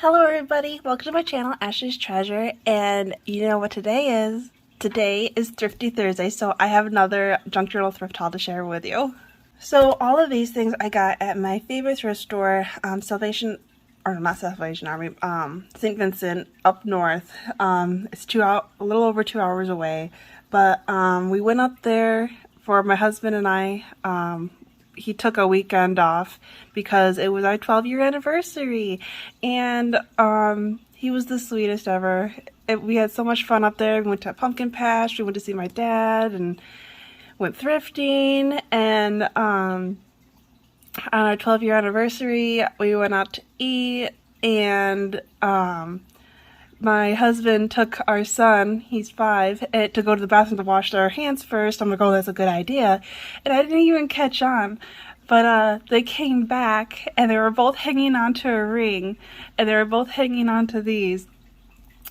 Hello everybody, welcome to my channel, Ashley's Treasure, and you know what today is? Today is Thrifty Thursday, so I have another junk journal thrift haul to share with you. So all of these things I got at my favorite thrift store, Salvation, or not Salvation Army, St. Vincent up north. It's a little over 2 hours away, but we went up there for my husband and I. He took a weekend off because it was our 12-year anniversary, and he was the sweetest ever. We had so much fun up there. We went to a pumpkin patch, we went to see my dad, and went thrifting, and on our 12-year anniversary we went out to eat, and my husband took our son, he's 5, to go to the bathroom to wash their hands first. I'm like, oh, that's a good idea. And I didn't even catch on. But they came back, and they were both hanging onto a ring. And they were both hanging onto these.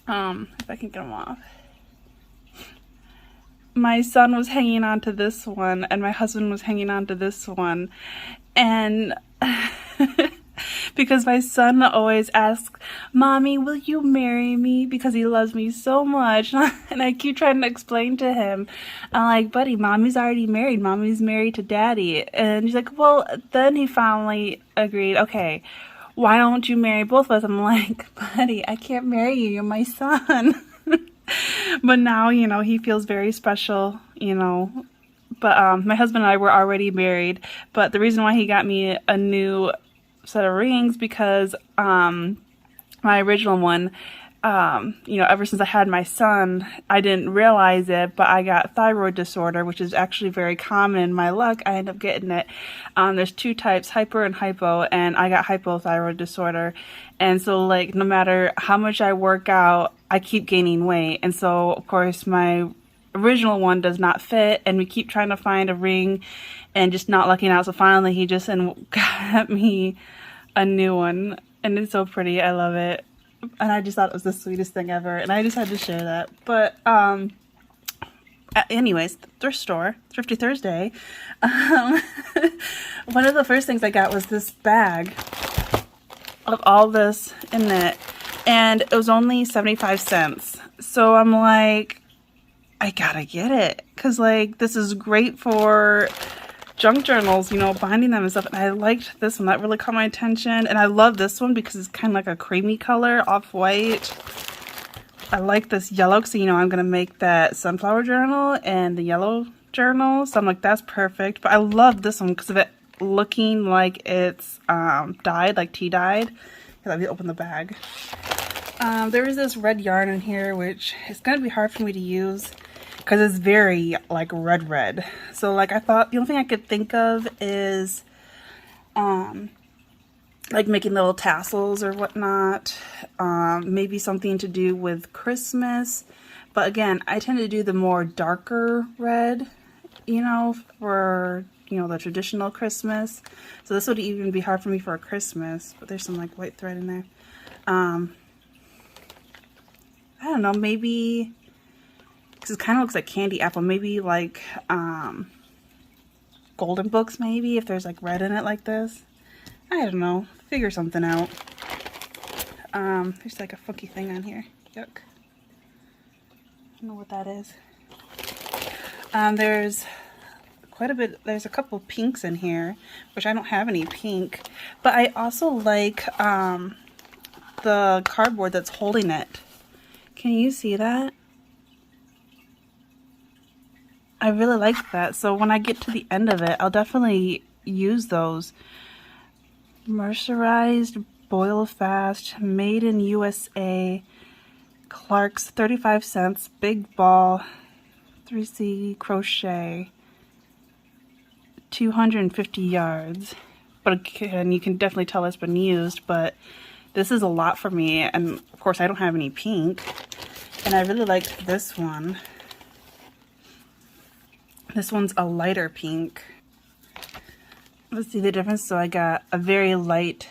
If I can get them off. My son was hanging onto this one, and my husband was hanging onto this one. And because my son always asks, "Mommy, will you marry me?" because he loves me so much. And I keep trying to explain to him. I'm like, "Buddy, Mommy's already married. Mommy's married to Daddy." And he's like, well, then he finally agreed, okay, why don't you marry both of us? I'm like, buddy, I can't marry you. You're my son. But now, you know, he feels very special, you know. But my husband and I were already married. But the reason why he got me a new set of rings because my original one, you know, ever since I had my son, I didn't realize it, but I got thyroid disorder, which is actually very common in my luck. I ended up getting it. There's 2 types, hyper and hypo, and I got hypothyroid disorder. And so, like, no matter how much I work out, I keep gaining weight. And so, of course, my original one does not fit, and we keep trying to find a ring and just not lucking out. So finally he just got me a new one, and it's so pretty. I love it, and I just thought it was the sweetest thing ever, and I just had to share that. But anyways, thrift store, Thrifty Thursday. One of the first things I got was this bag of all this in it, and it was only 75 cents. So I'm like, I gotta get it, because like this is great for junk journals, you know, binding them and stuff. And I liked this one, that really caught my attention. And I love this one because it's kind of like a creamy color, off-white. I like this yellow because, you know, I'm gonna make that sunflower journal and the yellow journal, so I'm like, that's perfect. But I love this one because of it looking like it's dyed, like tea dyed. Let me open the bag. There is this red yarn in here, which is gonna be hard for me to use because it's very like red. So like I thought the only thing I could think of is like making little tassels or whatnot. Maybe something to do with Christmas. But again, I tend to do the more darker red, you know, for, you know, the traditional Christmas. So this would even be hard for me for a Christmas. But there's some like white thread in there. I don't know, maybe, because it kind of looks like candy apple, maybe like golden books, maybe, if there's like red in it like this. I don't know, figure something out. There's like a funky thing on here. Yuck. I don't know what that is. There's quite a bit, there's a couple pinks in here, which I don't have any pink, but I also like the cardboard that's holding it. Can you see that? I really like that. So when I get to the end of it, I'll definitely use those. Mercerized, boil fast, made in USA, Clark's, 35 cents, big ball, 3C crochet, 250 yards. But again, you can definitely tell it's been used, but this is a lot for me, and of course I don't have any pink. And I really liked this one. This one's a lighter pink. Let's see the difference. So I got a very light,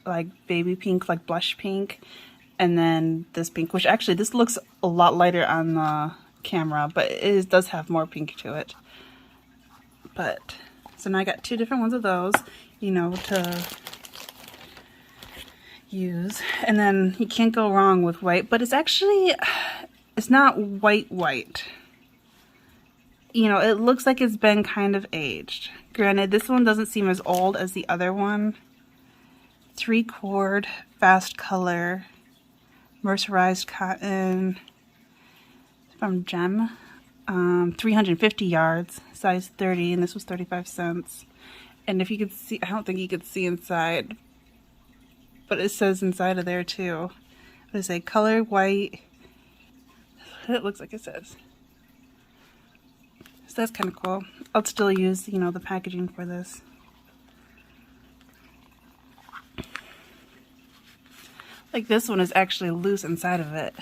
like baby pink, like blush pink, and then this pink, which actually this looks a lot lighter on the camera, but it does have more pink to it. But so now I got 2 different ones of those, you know, to use. And then you can't go wrong with white, but it's actually, it's not white. You know, it looks like it's been kind of aged. Granted, this one doesn't seem as old as the other one. 3-cord, fast color, mercerized cotton from Gem. 350 yards, size 30, and this was 35 cents. And if you could see, I don't think you could see inside, but it says inside of there too. What is it? Color white. It looks like it says. So that's kind of cool. I'll still use, you know, the packaging for this. Like this one is actually loose inside of it.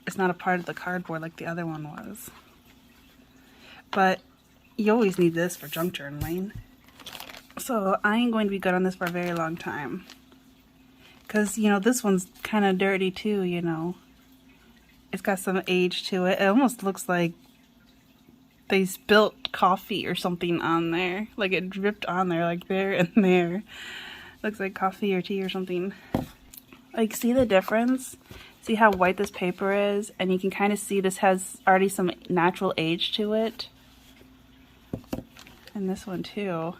It's not a part of the cardboard like the other one was. But you always need this for junk journaling. So I ain't going to be good on this for a very long time. Because, you know, this one's kind of dirty too, you know. It's got some age to it. It almost looks like they spilt coffee or something on there. Like it dripped on there, like there and there. Looks like coffee or tea or something. Like, see the difference? See how white this paper is? And you can kind of see this has already some natural age to it. And this one too.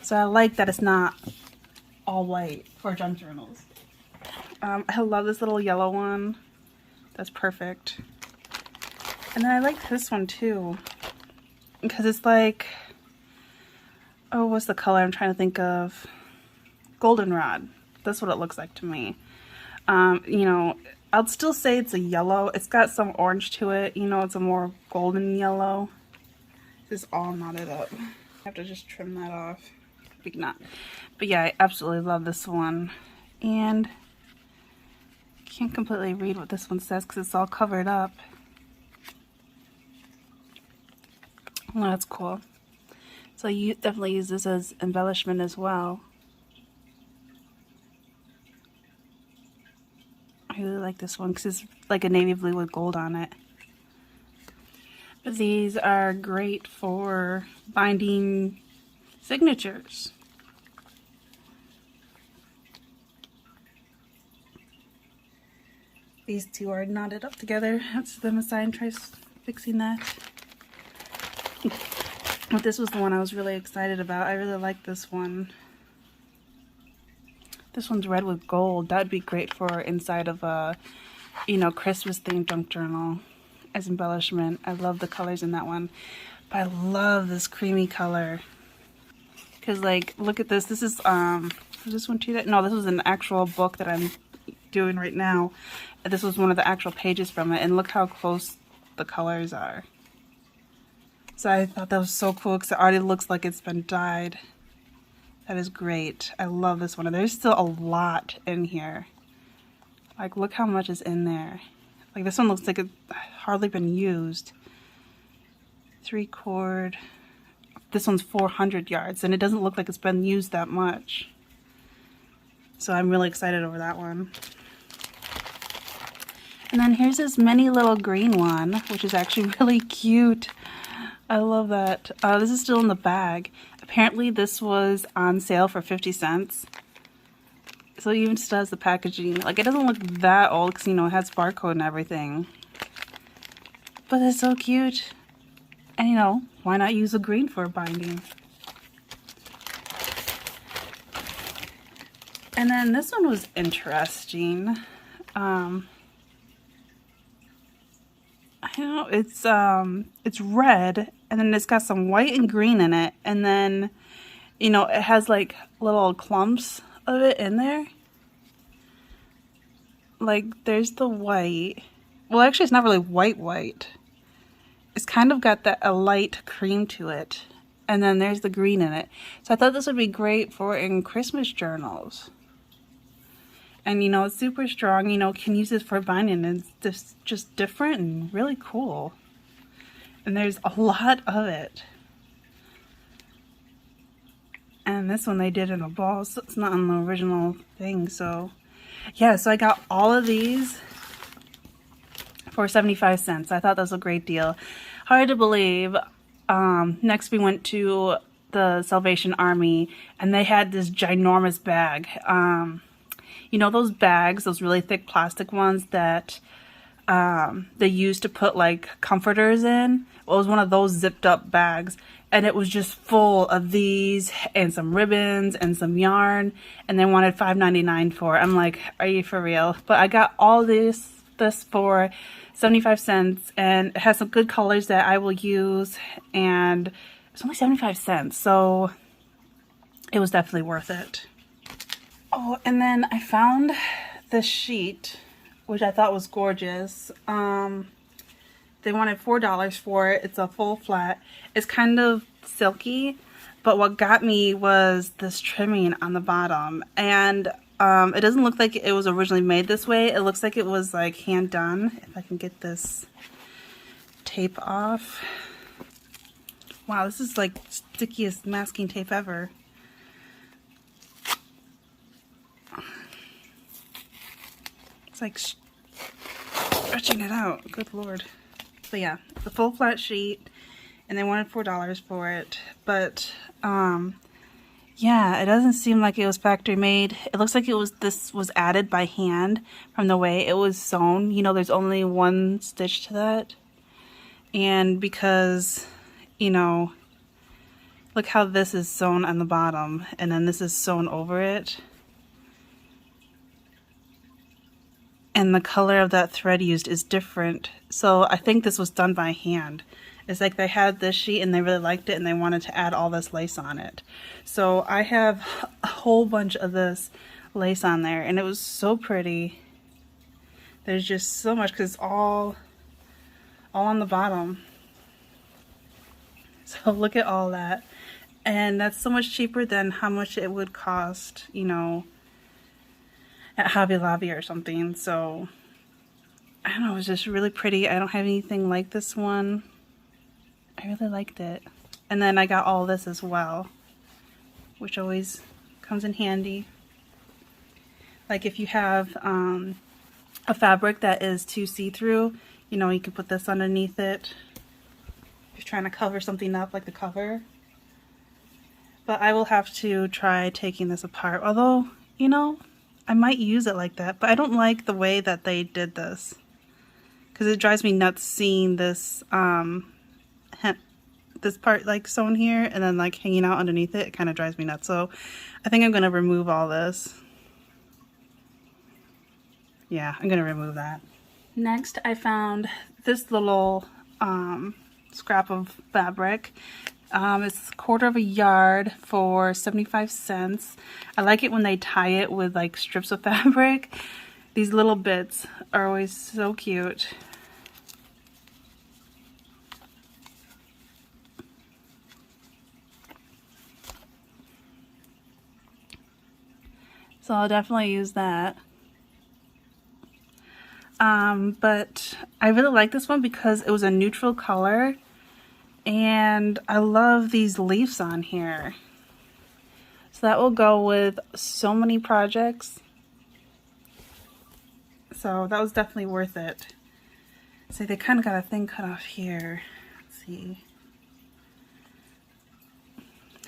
So I like that it's not all white for junk journals. I love this little yellow one. That's perfect. And then I like this one too. Because it's like, oh, what's the color I'm trying to think of? Goldenrod. That's what it looks like to me. You know, I'll still say it's a yellow. It's got some orange to it. You know, it's a more golden yellow. It's all knotted up. I have to just trim that off. Big knot. But yeah, I absolutely love this one. And I can't completely read what this one says because it's all covered up. Well, that's cool. So you definitely use this as embellishment as well. I really like this one because it's like a navy blue with gold on it. But these are great for binding signatures. These two are knotted up together. Let's set them aside and try fixing that. But this was the one I was really excited about. I really like this one. This one's red with gold. That'd be great for inside of a, you know, Christmas themed junk journal as embellishment. I love the colors in that one. But I love this creamy color. Because, like, look at this. This is, was this one too? No, this was an actual book that I'm doing right now. This was one of the actual pages from it. And look how close the colors are. So I thought that was so cool because it already looks like it's been dyed. That is great. I love this one. And there's still a lot in here. Like, look how much is in there. Like, this one looks like it's hardly been used. 3-cord. This one's 400 yards, and it doesn't look like it's been used that much. So I'm really excited over that one. And then here's this mini little green one, which is actually really cute. I love that. This is still in the bag. Apparently this was on sale for 50 cents. So it even still has the packaging. Like, it doesn't look that old because, you know, it has barcode and everything. But it's so cute. And, you know, why not use a green for binding? And then this one was interesting. I don't know, it's red, and then it's got some white and green in it, and then, you know, it has like little clumps of it in there. Like, there's the white. Well, actually, it's not really white. It's kind of got a light cream to it, and then there's the green in it. So I thought this would be great for in Christmas journals. And, you know, it's super strong, you know, can use this for binding, and it's just different and really cool. And there's a lot of it. And this one they did in a ball, so it's not on the original thing, so. Yeah, so I got all of these for 75 cents. I thought that was a great deal. Hard to believe. Next we went to the Salvation Army, and they had this ginormous bag. You know those bags, those really thick plastic ones that they used to put like comforters in? Well, it was one of those zipped up bags, and it was just full of these and some ribbons and some yarn, and they wanted $5.99 for it. I'm like, are you for real? But I got all this for 75 cents, and it has some good colors that I will use, and it's only 75 cents, so it was definitely worth it. Oh, and then I found this sheet, which I thought was gorgeous. They wanted $4 for it. It's a full flat. It's kind of silky, but what got me was this trimming on the bottom, and it doesn't look like it was originally made this way. It looks like it was like hand done. If I can get this tape off. Wow, this is like stickiest masking tape ever. It's like stretching it out. Good Lord. So yeah, the full flat sheet, and they wanted $4 for it. But yeah, it doesn't seem like it was factory made. It looks like this was added by hand from the way it was sewn. You know, there's only one stitch to that. And because, you know, look how this is sewn on the bottom, and then this is sewn over it. And the color of that thread used is different. So I think this was done by hand. It's like they had this sheet and they really liked it and they wanted to add all this lace on it. So I have a whole bunch of this lace on there, and it was so pretty. There's just so much because it's all on the bottom. So look at all that. And that's so much cheaper than how much it would cost, you know, at Hobby Lobby or something. So I don't know, it was just really pretty. I don't have anything like this one. I really liked it. And then I got all this as well, which always comes in handy. Like if you have a fabric that is too see-through, you know, you can put this underneath it if you're trying to cover something up, like the cover. But I will have to try taking this apart, although, you know, I might use it like that, but I don't like the way that they did this, because it drives me nuts seeing this this part like sewn here and then like hanging out underneath it. It kind of drives me nuts. So I think I'm going to remove all this. Yeah, I'm going to remove that. Next, I found this little scrap of fabric. It's 1/4 yard for 75 cents. I like it when they tie it with like strips of fabric. These little bits are always so cute. So I'll definitely use that. But I really like this one because it was a neutral color. And I love these leaves on here. So that will go with so many projects. So that was definitely worth it. See, they kind of got a thing cut off here. Let's see.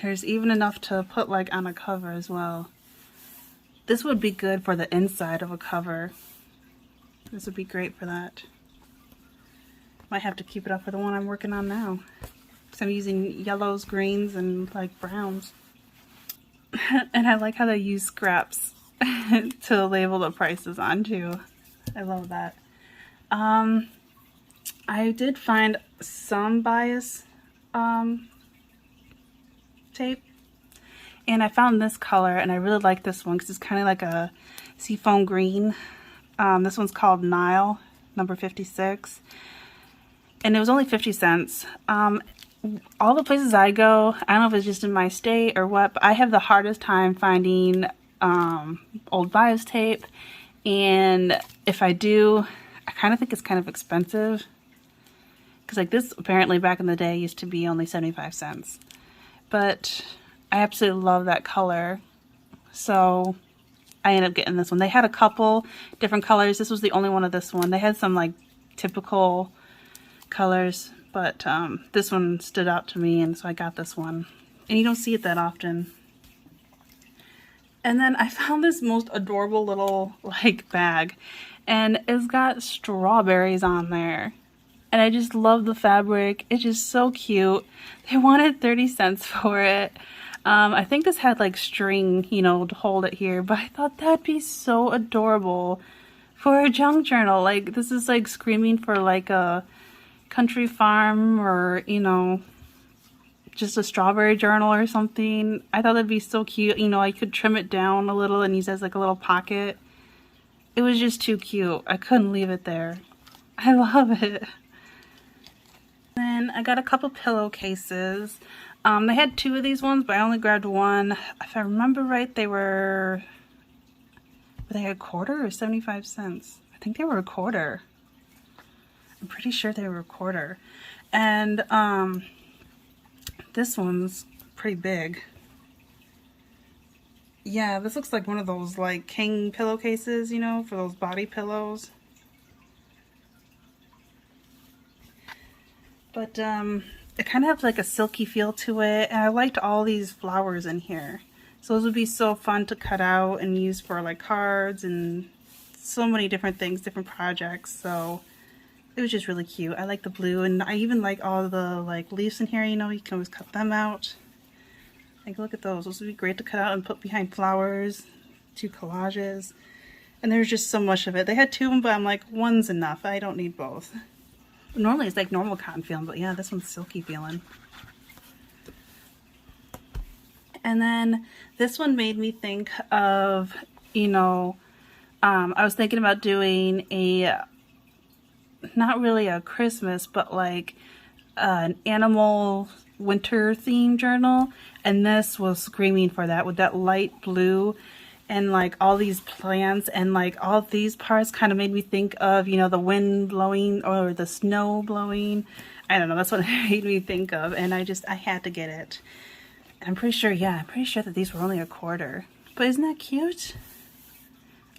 There's even enough to put like on a cover as well. This would be good for the inside of a cover. This would be great for that. Might have to keep it up for the one I'm working on now, because I'm using yellows, greens, and like browns. And I like how they use scraps to label the prices on too. I love that. I did find some bias tape, and I found this color, and I really like this one because it's kind of like a seafoam green. This one's called Nile, number 56. And it was only 50 cents. All the places I go, I don't know if it's just in my state or what, but I have the hardest time finding old bias tape. And if I do, I kind of think it's kind of expensive. Because like this, apparently back in the day, used to be only 75 cents. But I absolutely love that color. So I ended up getting this one. They had a couple different colors. This was the only one of this one. They had some like typical colors, but this one stood out to me, and so I got this one. and you don't see it that often. And then I found this most adorable little like bag, and it's got strawberries on there. And I just love the fabric. It's just so cute. They wanted 30 cents for it. I think this had like string, you know, to hold it here, but I thought that'd be so adorable for a junk journal. Like, this is like screaming for like a country farm, or, you know, just a strawberry journal or something. I thought that'd be so cute. You know, I could trim it down a little and use it as like a little pocket. It was just too cute. I couldn't leave it there. I love it. Then I got a couple pillowcases. They had 2 of these ones, but I only grabbed one. If I remember right, were they a quarter or 75 cents? I think they were a quarter. I'm pretty sure they were a quarter. And this one's pretty big. Yeah, this looks like one of those like king pillowcases, you know, for those body pillows. But it kind of has like a silky feel to it, and I liked all these flowers in here. So those would be so fun to cut out and use for like cards and so many different things, different projects. So it was just really cute. I like the blue, and I even like all the like leaves in here, you know, you can always cut them out. Like, look at those. Those would be great to cut out and put behind flowers, 2 collages. And there's just so much of it. They had 2 of them, but I'm like, one's enough. I don't need both. Normally it's like normal cotton feeling, but yeah, this one's silky feeling. And then this one made me think of, you know, I was thinking about doing a, not really a Christmas, but like an animal winter theme journal. And this was screaming for that, with that light blue and like all these plants, and like all these parts kind of made me think of, you know, the wind blowing or the snow blowing. I don't know, that's what it made me think of, and I had to get it. I'm pretty sure, yeah, I'm pretty sure that these were only a quarter. But isn't that cute?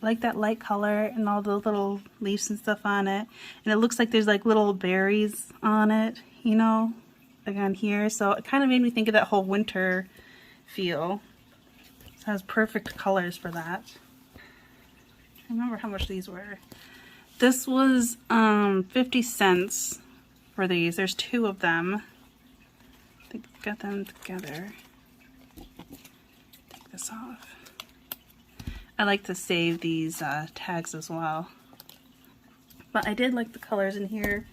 I like that light color and all the little leaves and stuff on it. And it looks like there's like little berries on it, you know, like on here. So it kind of made me think of that whole winter feel. It has perfect colors for that. I remember how much these were. This was 50 cents for these. There's 2 of them. I think I got them together. Take this off. I like to save these tags as well. But I did like the colors in here.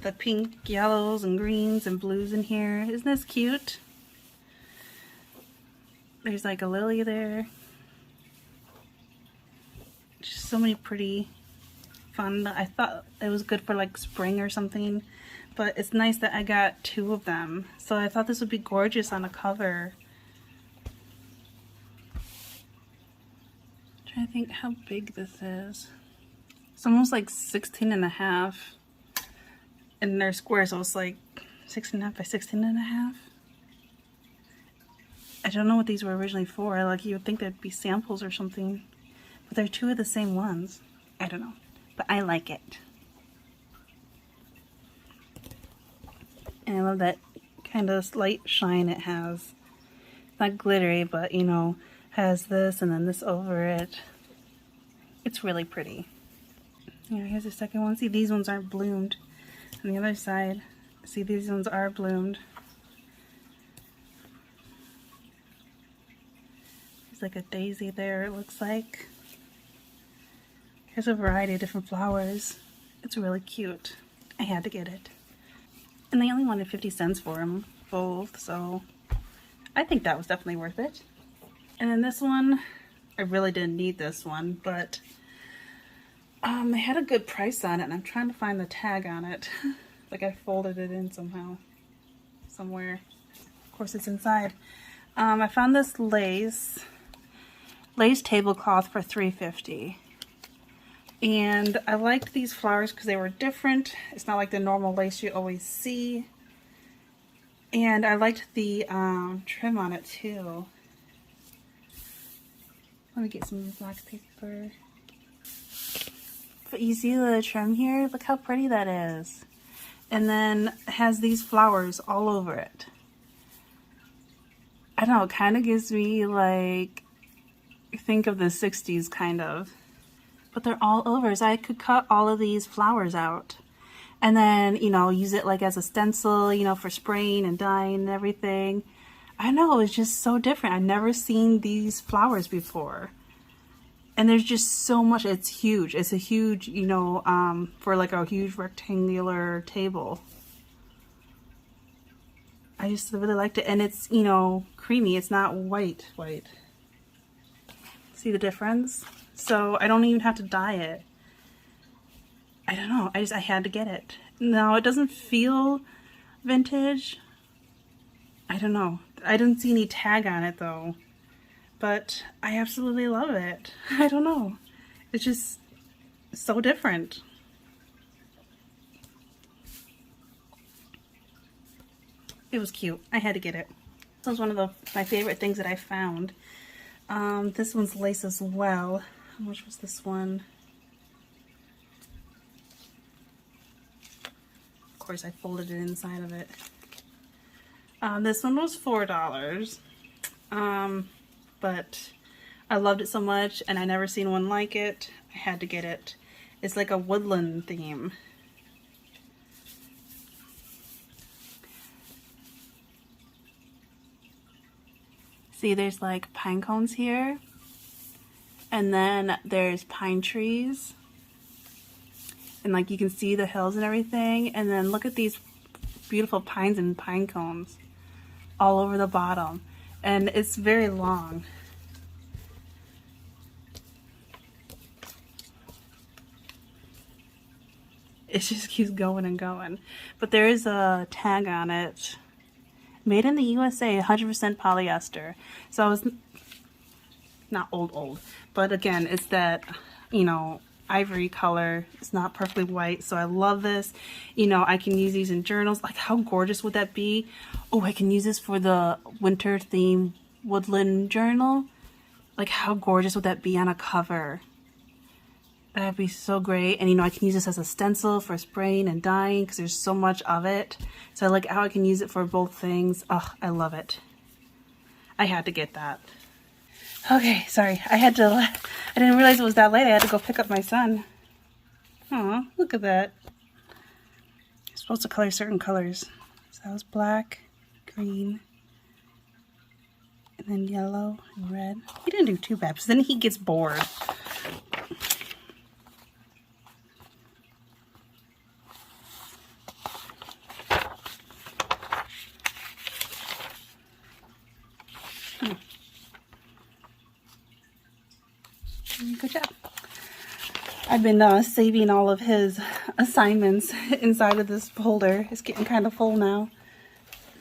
The pink, yellows, and greens, and blues in here. Isn't this cute? There's like a lily there. Just so many pretty, fun. I thought it was good for like spring or something, but it's nice that I got 2 of them. So I thought this would be gorgeous on a cover. I'm trying to think how big this is. It's almost like 16.5, and they're square, so it's like 16.5 by 16.5. I don't know what these were originally for. Like, you would think they'd be samples or something. But they're 2 of the same ones. I don't know. But I like it. And I love that kind of slight shine it has. It's not glittery, but, you know, has this and then this over it. It's really pretty. Yeah, here's the second one. See, these ones aren't bloomed. On the other side, see, these ones are bloomed. Like a daisy there, it looks like. Here's a variety of different flowers. It's really cute. I had to get it. And they only wanted 50 cents for them both, so I think that was definitely worth it. And then this one, I really didn't need this one, but they had a good price on it, and I'm trying to find the tag on it. Like, I folded it in somehow, somewhere. Of course, it's inside. I found this lace tablecloth for $3.50, and I liked these flowers because they were different. It's not like the normal lace you always see, and I liked the trim on it too. Let me get some black paper. But you see the trim here? Look how pretty that is. And then it has these flowers all over it. I don't know, it kind of gives me like, think of the 60s kind of. But they're all over, so I could cut all of these flowers out. And then, you know, use it like as a stencil, you know, for spraying and dyeing and everything. I know, it's just so different. I've never seen these flowers before. And there's just so much. It's huge. It's a huge, you know, for like a huge rectangular table. I just really liked it. And it's, you know, creamy. It's not white. See the difference? So I don't even have to dye it. I don't know. I had to get it. No, it doesn't feel vintage. I don't know. I didn't see any tag on it though. But I absolutely love it. I don't know. It's just so different. It was cute. I had to get it. This was one of my favorite things that I found. This one's lace as well. How much was this one? Of course, I folded it inside of it. This one was $4. But I loved it so much, and I never seen one like it. I had to get it. It's like a woodland theme. See, there's like pine cones here, and then there's pine trees, and like you can see the hills and everything, and then look at these beautiful pines and pine cones all over the bottom. And it's very long. It just keeps going and going. But there is a tag on it. Made in the USA, 100% polyester. So I was not old, but again, it's that, you know, ivory color. It's not perfectly white, so I love this. You know, I can use these in journals. Like, how gorgeous would that be? Oh, I can use this for the winter theme woodland journal. Like, how gorgeous would that be on a cover? That'd be so great. And you know, I can use this as a stencil for spraying and dyeing because there's so much of it. So I like how I can use it for both things. Oh, I love it. I had to get that. Okay, sorry. I didn't realize it was that late. I had to go pick up my son. Aw, look at that. You're supposed to color certain colors. So that was black, green, and then yellow and red. He didn't do too bad because then he gets bored. Good job. I've been saving all of his assignments inside of this folder. It's getting kind of full now,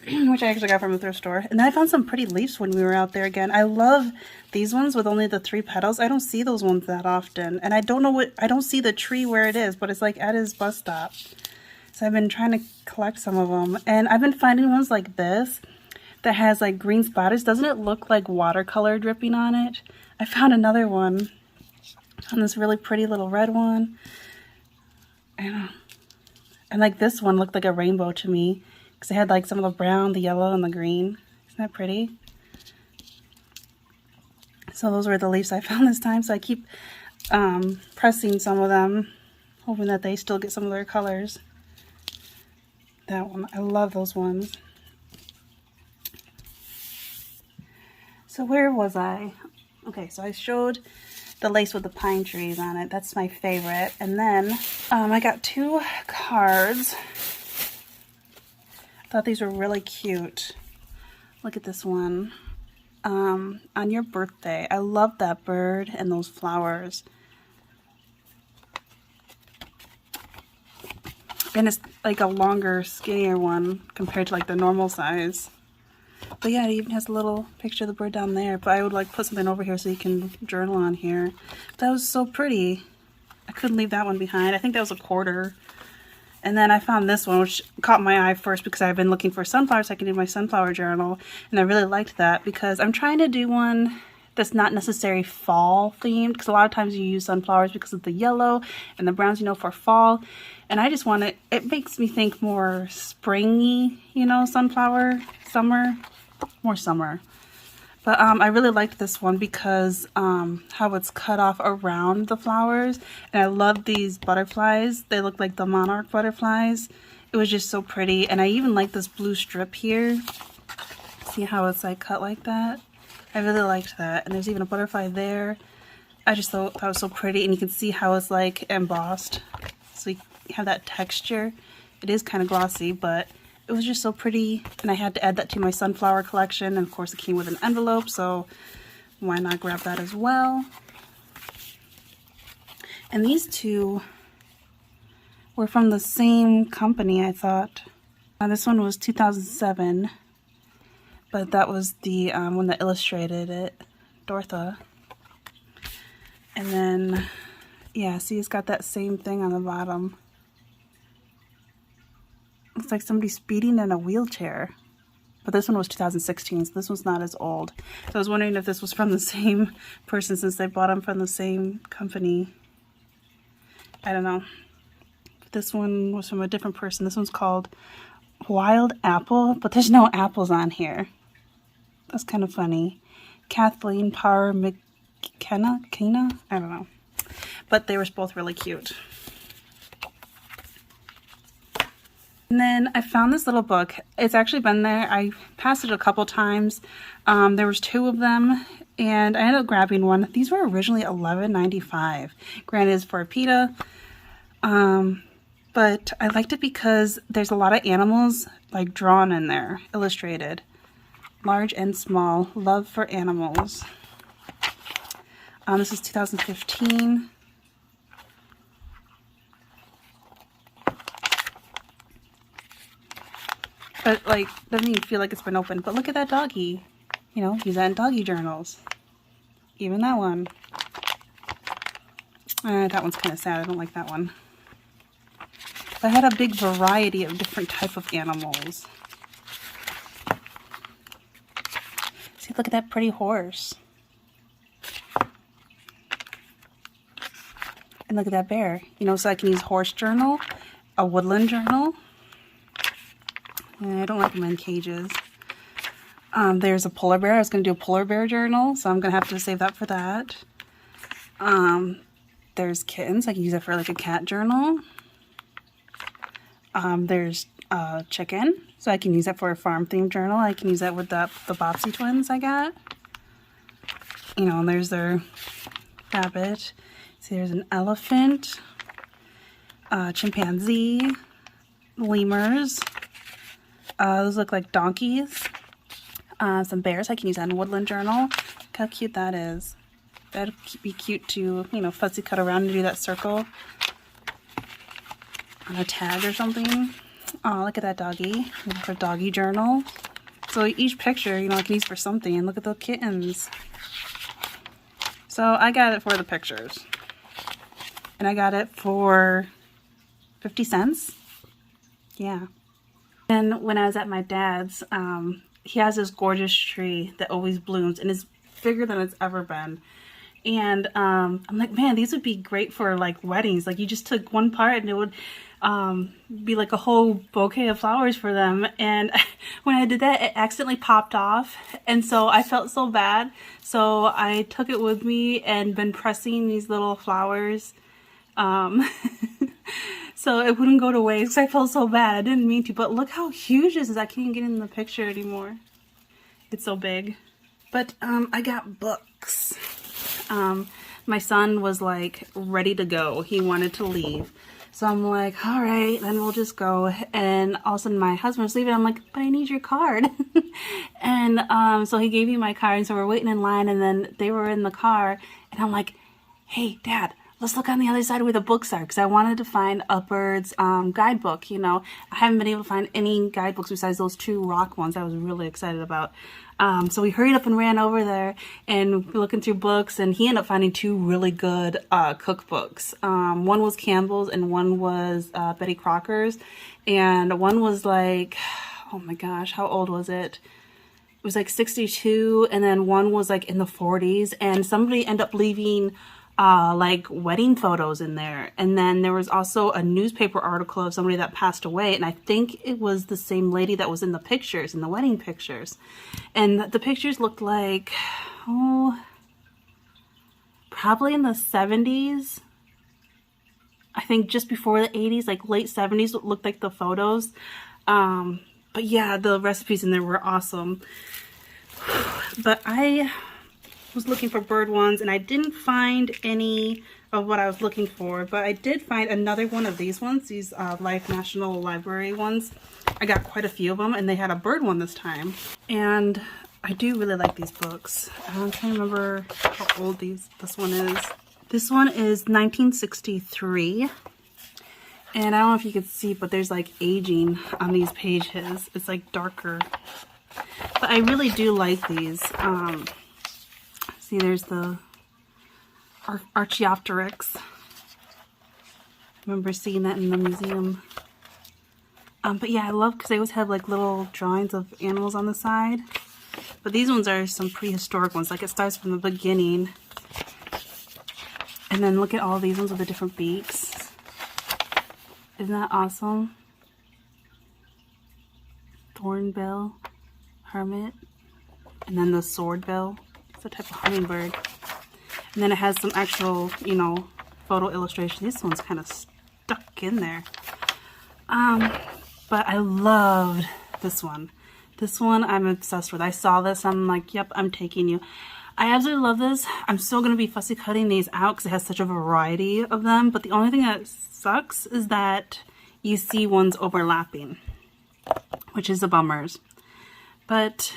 which I actually got from a thrift store. And then I found some pretty leaves when we were out there again. I love these ones with only the 3 petals. I don't see those ones that often. And I don't see the tree where it is, but it's like at his bus stop. So I've been trying to collect some of them. And I've been finding ones like this that has like green spotters. Doesn't it look like watercolor dripping on it? I found another one. On this really pretty little red one. And like this one looked like a rainbow to me because it had like some of the brown, the yellow, and the green. Isn't that pretty? So those were the leaves I found this time. So I keep pressing some of them, hoping that they still get some of their colors. That one, I love those ones. So where was I? Okay, so I showed the lace with the pine trees on it. That's my favorite. And then I got 2 cards. I thought these were really cute. Look at this one. On your birthday. I love that bird and those flowers. And it's like a longer, skinnier one compared to like the normal size. But yeah, it even has a little picture of the bird down there. But I would like put something over here so you can journal on here. That was so pretty. I couldn't leave that one behind. I think that was $1. And then I found this one, which caught my eye first because I've been looking for sunflowers so I can do my sunflower journal. And I really liked that because I'm trying to do one that's not necessarily fall themed. Because a lot of times you use sunflowers because of the yellow and the browns, you know, for fall. And I just want it makes me think more springy, you know, sunflower, summer. More summer. But I really liked this one because how it's cut off around the flowers. And I love these butterflies. They look like the monarch butterflies. It was just so pretty. And I even like this blue strip here. See how it's like cut like that? I really liked that. And there's even a butterfly there. I just thought that was so pretty. And you can see how it's like embossed. So you have that texture. It is kind of glossy, but it was just so pretty, and I had to add that to my sunflower collection, and of course it came with an envelope, so why not grab that as well. And these two were from the same company, I thought. This one was 2007, but that was the one that illustrated it, Dortha. And then, yeah, see, it's got that same thing on the bottom. Looks like somebody speeding in a wheelchair. But this one was 2016, so this one's not as old. So I was wondering if this was from the same person since they bought them from the same company. I don't know. This one was from a different person. This one's called Wild Apple, but there's no apples on here. That's kind of funny. Kathleen Parr McKenna? I don't know. But they were both really cute. And then I found this little book. It's actually been there. I passed it a couple times. There was 2 of them, and I ended up grabbing one. These were originally $11.95. Granted, it's for PETA, but I liked it because there's a lot of animals like drawn in there, illustrated. Large and small. Love for animals. This is 2015. But, like, doesn't even feel like it's been opened. But look at that doggy. You know, use that in doggy journals. Even that one. That one's kind of sad. I don't like that one. But I had a big variety of different type of animals. See, look at that pretty horse. And look at that bear. You know, so I can use horse journal, a woodland journal. I don't like them in cages. There's a polar bear. I was going to do a polar bear journal, so I'm going to have to save that for that. There's kittens. I can use it for like a cat journal. There's chicken, so I can use that for a farm-themed journal. I can use that with the Bopsy twins I got. You know, and there's their rabbit. See, there's an elephant, chimpanzee, lemurs. Those look like donkeys. Some bears. I can use that in Woodland Journal. Look how cute that is. That'd be cute to, you know, fussy cut around and do that circle on a tag or something. Oh, look at that doggy. For doggy journal. So each picture, you know, I can use for something. And look at the kittens. So I got it for the pictures. And I got it for 50 cents. Yeah. And when I was at my dad's, he has this gorgeous tree that always blooms and it's bigger than it's ever been. And I'm like, man, these would be great for like weddings. Like you just took one part and it would be like a whole bouquet of flowers for them. And when I did that, it accidentally popped off. And so I felt so bad. So I took it with me and been pressing these little flowers. So it wouldn't go to waste. I felt so bad. I didn't mean to, but look how huge this is. I can't even get in the picture anymore. It's so big. But I got books. My son was like ready to go. He wanted to leave. So I'm like, all right, then we'll just go. And all of a sudden my husband was leaving. I'm like, but I need your card. And so he gave me my card. And so we're waiting in line and then they were in the car. And I'm like, hey, Dad, let's look on the other side where the books are, because I wanted to find Upward's guidebook, you know. I haven't been able to find any guidebooks besides those 2 rock ones I was really excited about. So we hurried up and ran over there and we're looking through books, and he ended up finding 2 really good cookbooks. One was Campbell's and one was Betty Crocker's. And one was like, oh my gosh, how old was it? It was like 62, and then one was like in the 40s, and somebody ended up leaving like wedding photos in there. And then there was also a newspaper article of somebody that passed away, and I think it was the same lady that was in the pictures, in the wedding pictures. And the pictures looked like, oh, probably in the 70s. I think just before the 80s, like late 70s looked like the photos. But yeah, the recipes in there were awesome. But I was looking for bird ones and I didn't find any of what I was looking for, but I did find another one of these ones, these Life National Library ones. I got quite a few of them and they had a bird one this time. And I do really like these books. I'm trying to remember how old this one is. This one is 1963. And I don't know if you can see, but there's like aging on these pages. It's like darker. But I really do like these. See, there's the Archaeopteryx. I remember seeing that in the museum. But yeah, I love because they always have like little drawings of animals on the side. But these ones are some prehistoric ones. Like it starts from the beginning. And then look at all these ones with the different beaks. Isn't that awesome? Thornbill, hermit, and then the swordbill. It's a type of hummingbird. And then it has some actual, you know, photo illustration. This one's kind of stuck in there. But I loved this one. This one I'm obsessed with. I saw this, I'm like, yep, I'm taking you. I absolutely love this. I'm still going to be fussy cutting these out because it has such a variety of them. But the only thing that sucks is that you see ones overlapping, which is a bummer. But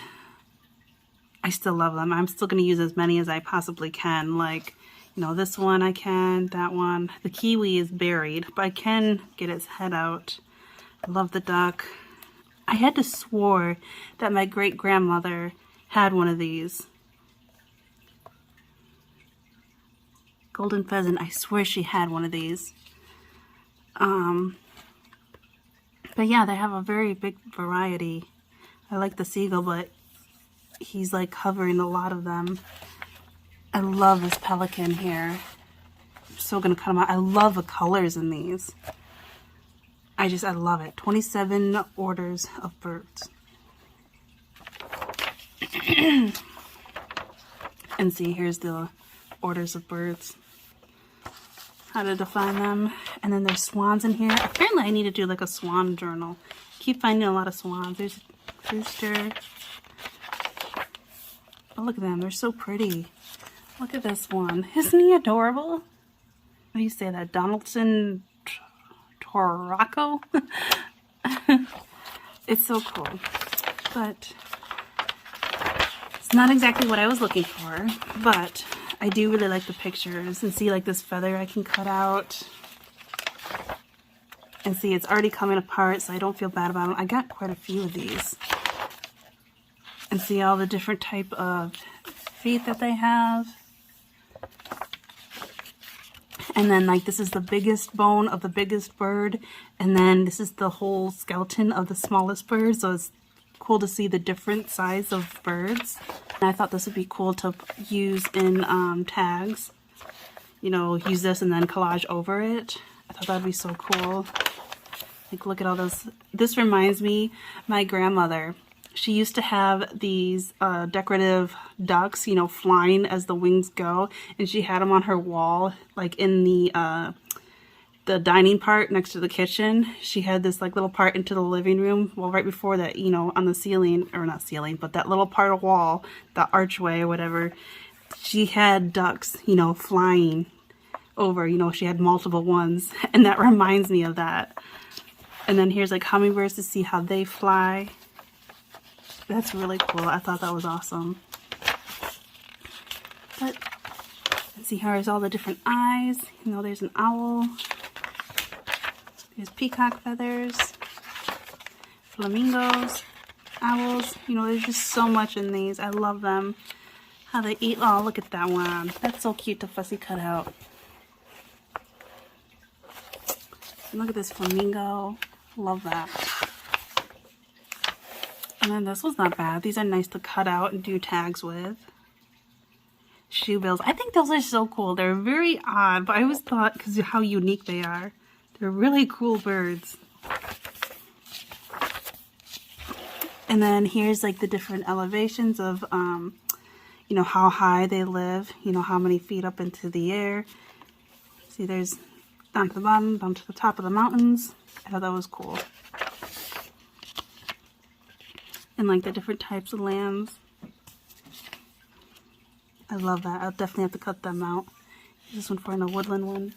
I still love them. I'm still going to use as many as I possibly can. Like, you know, this one I can, that one. The kiwi is buried, but I can get its head out. I love the duck. I had to swore that my great-grandmother had one of these. Golden pheasant, I swear she had one of these. But yeah, they have a very big variety. I like the seagull, but he's like covering a lot of them. I love this pelican here. I'm still gonna cut them out. I love the colors in these. I love it. 27 orders of birds. And see, here's the orders of birds. How to define them. And then there's swans in here. Apparently I need to do like a swan journal. Keep finding a lot of swans. There's a rooster. Oh, look at them. They're so pretty. Look at this one. Isn't he adorable? What do you say that? Donaldson Torraco? It's so cool. But it's not exactly what I was looking for. But I do really like the pictures. And see, like this feather I can cut out. And see, it's already coming apart, so I don't feel bad about them. I got quite a few of these. And see all the different type of feet that they have. And then like this is the biggest bone of the biggest bird. And then this is the whole skeleton of the smallest bird. So it's cool to see the different size of birds. And I thought this would be cool to use in tags. You know, use this and then collage over it. I thought that would be so cool. Like, look at all those. This reminds me, my grandmother, she used to have these decorative ducks, you know, flying as the wings go. And she had them on her wall, like in the dining part next to the kitchen. She had this like little part into the living room. Well, right before that, you know, on the ceiling, or not ceiling, but that little part of wall, the archway or whatever, she had ducks, you know, flying over. You know, she had multiple ones. And that reminds me of that. And then here's like hummingbirds to see how they fly. That's really cool. I thought that was awesome. But let's see, here's all the different eyes. You know, there's an owl. There's peacock feathers. Flamingos. Owls. You know, there's just so much in these. I love them. How they eat. Oh, look at that one. That's so cute to fussy cut out. And look at this flamingo. Love that. And then this was not bad. These are nice to cut out and do tags with. shoe bills. I think those are so cool. They're very odd, but I always thought, because of how unique they are, they're really cool birds. And then here's like the different elevations of, you know, how high they live, you know, how many feet up into the air. See, there's down to the bottom, down to the top of the mountains. I thought that was cool. And like the different types of lands. I love that. I'll definitely have to cut them out. This one for a woodland one.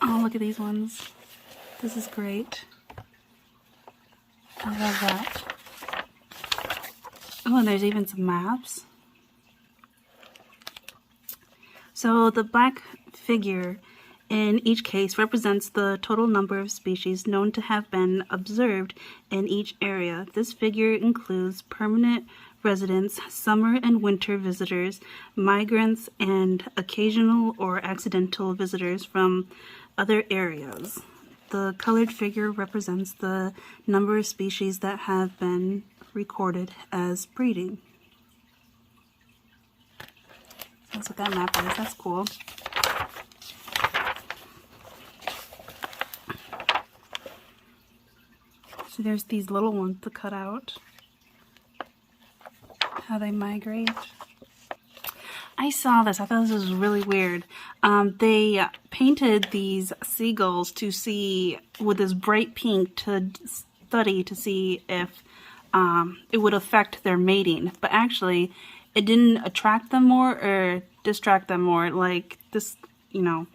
Oh, look at these ones. This is great. I love that. Oh, and there's even some maps. So the black figure in each case represents the total number of species known to have been observed in each area. This figure includes permanent residents, summer and winter visitors, migrants, and occasional or accidental visitors from other areas. The colored figure represents the number of species that have been recorded as breeding. That's what that map is. That's cool. So there's these little ones to cut out. How they migrate. I saw this. I thought this was really weird. They painted these seagulls to see with this bright pink to study to see if it would affect their mating. But actually, it didn't attract them more or distract them more. Like this, you know.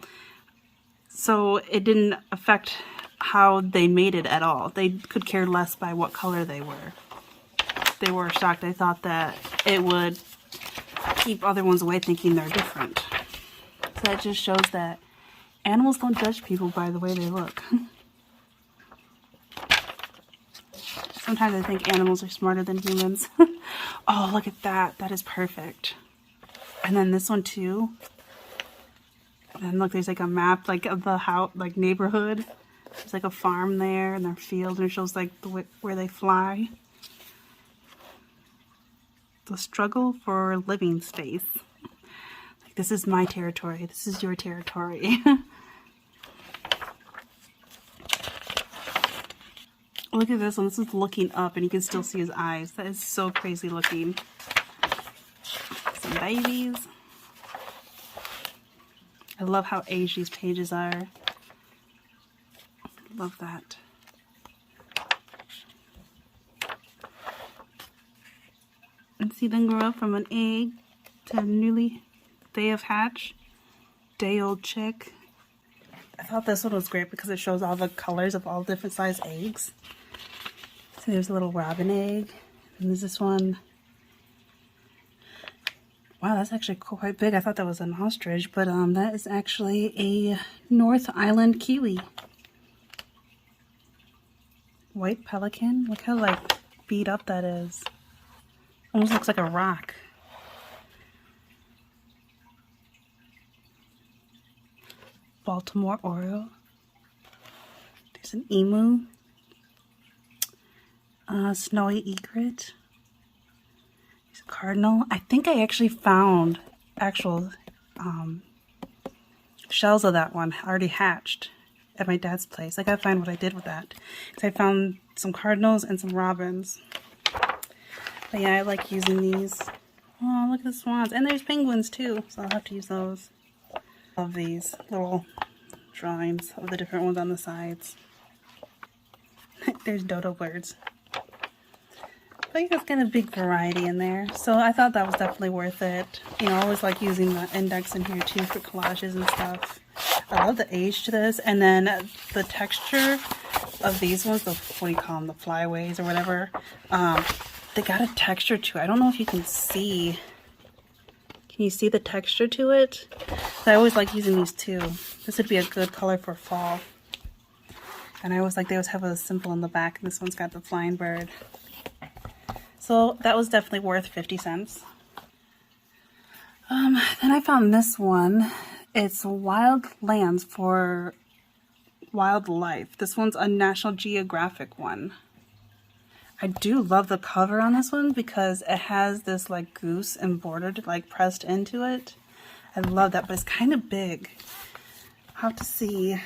So it didn't affect how they mated at all. They could care less by what color they were. They were shocked. They thought that it would keep other ones away thinking they're different. So that just shows that animals don't judge people by the way they look. Sometimes I think animals are smarter than humans. Oh, look at that. That is perfect. And then this one too. And then look, there's like a map like of the house, like neighborhood. There's like a farm there and their field, and it shows like where they fly. The struggle for living space. Like, this is my territory. This is your territory. Look at this one. This is looking up and you can still see his eyes. That is so crazy looking. Some babies. I love how aged these pages are. Love that. And see them grow up from an egg to a newly day of hatch, day old chick. I thought this one was great because it shows all the colors of all different size eggs. So there's a little robin egg, and there's this one. Wow, that's actually quite big. I thought that was an ostrich, but that is actually a North Island kiwi. White pelican. Look how like beat up that is. Almost looks like a rock. Baltimore Oriole. There's an emu. Snowy egret. There's a cardinal. I think I actually found actual shells of that one already hatched at my dad's place. I gotta find what I did with that. Because I found some cardinals and some robins. But yeah, I like using these. Oh, look at the swans. And there's penguins too, so I'll have to use those. Love these little drawings of the different ones on the sides. There's dodo birds. But yeah, it's got a big variety in there. So I thought that was definitely worth it. You know, I always like using the index in here too for collages and stuff. I love the age to this. And then the texture of these ones, the, what do you call them, the flyaways or whatever. They got a texture to it. I don't know if you can see. Can you see the texture to it? I always like using these too. This would be a good color for fall. And I always like they always have a symbol in the back. And this one's got the flying bird. So that was definitely worth 50 cents. Then I found this one. It's Wild Lands for Wildlife. This one's a National Geographic one. I do love the cover on this one because it has this like goose embroidered, like pressed into it. I love that, but it's kind of big. I'll have to see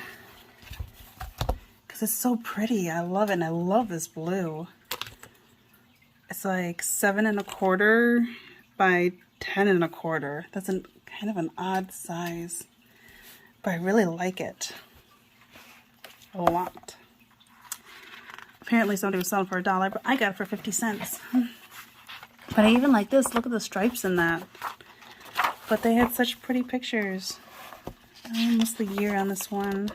because it's so pretty. I love it, and I love this blue. It's like 7 1/4 by 10 1/4. That's kind of an odd size, but I really like it a lot. Apparently somebody was selling for $1, but I got it for 50 cents. But I even like this. Look at the stripes in that. But they had such pretty pictures. What's the year on this one?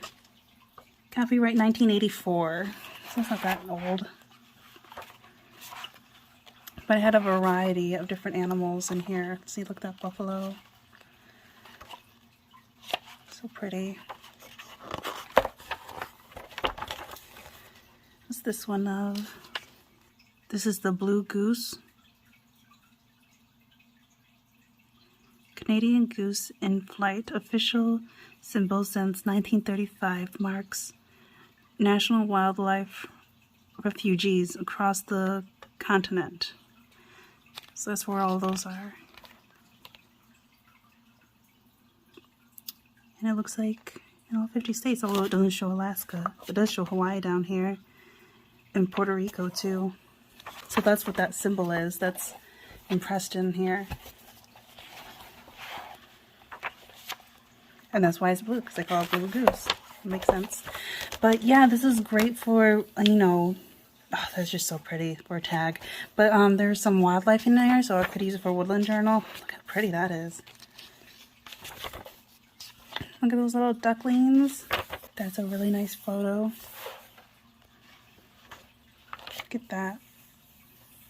Copyright 1984. So it's not that old. But it had a variety of different animals in here. See, look at that buffalo. So pretty. What's this one of? This is the blue goose. Canadian goose in flight. Official symbol since 1935. Marks national wildlife refuges across the continent. So that's where all those are. And it looks like in all 50 states, although it doesn't show Alaska. It does show Hawaii down here. And Puerto Rico too. So that's what that symbol is. That's impressed in here. And that's why it's blue, because they call it blue goose. It makes sense. But yeah, this is great for, you know, oh, that's just so pretty for a tag. But there's some wildlife in there, so I could use it for a woodland journal. Look how pretty that is. Look at those little ducklings. That's a really nice photo. Look at that.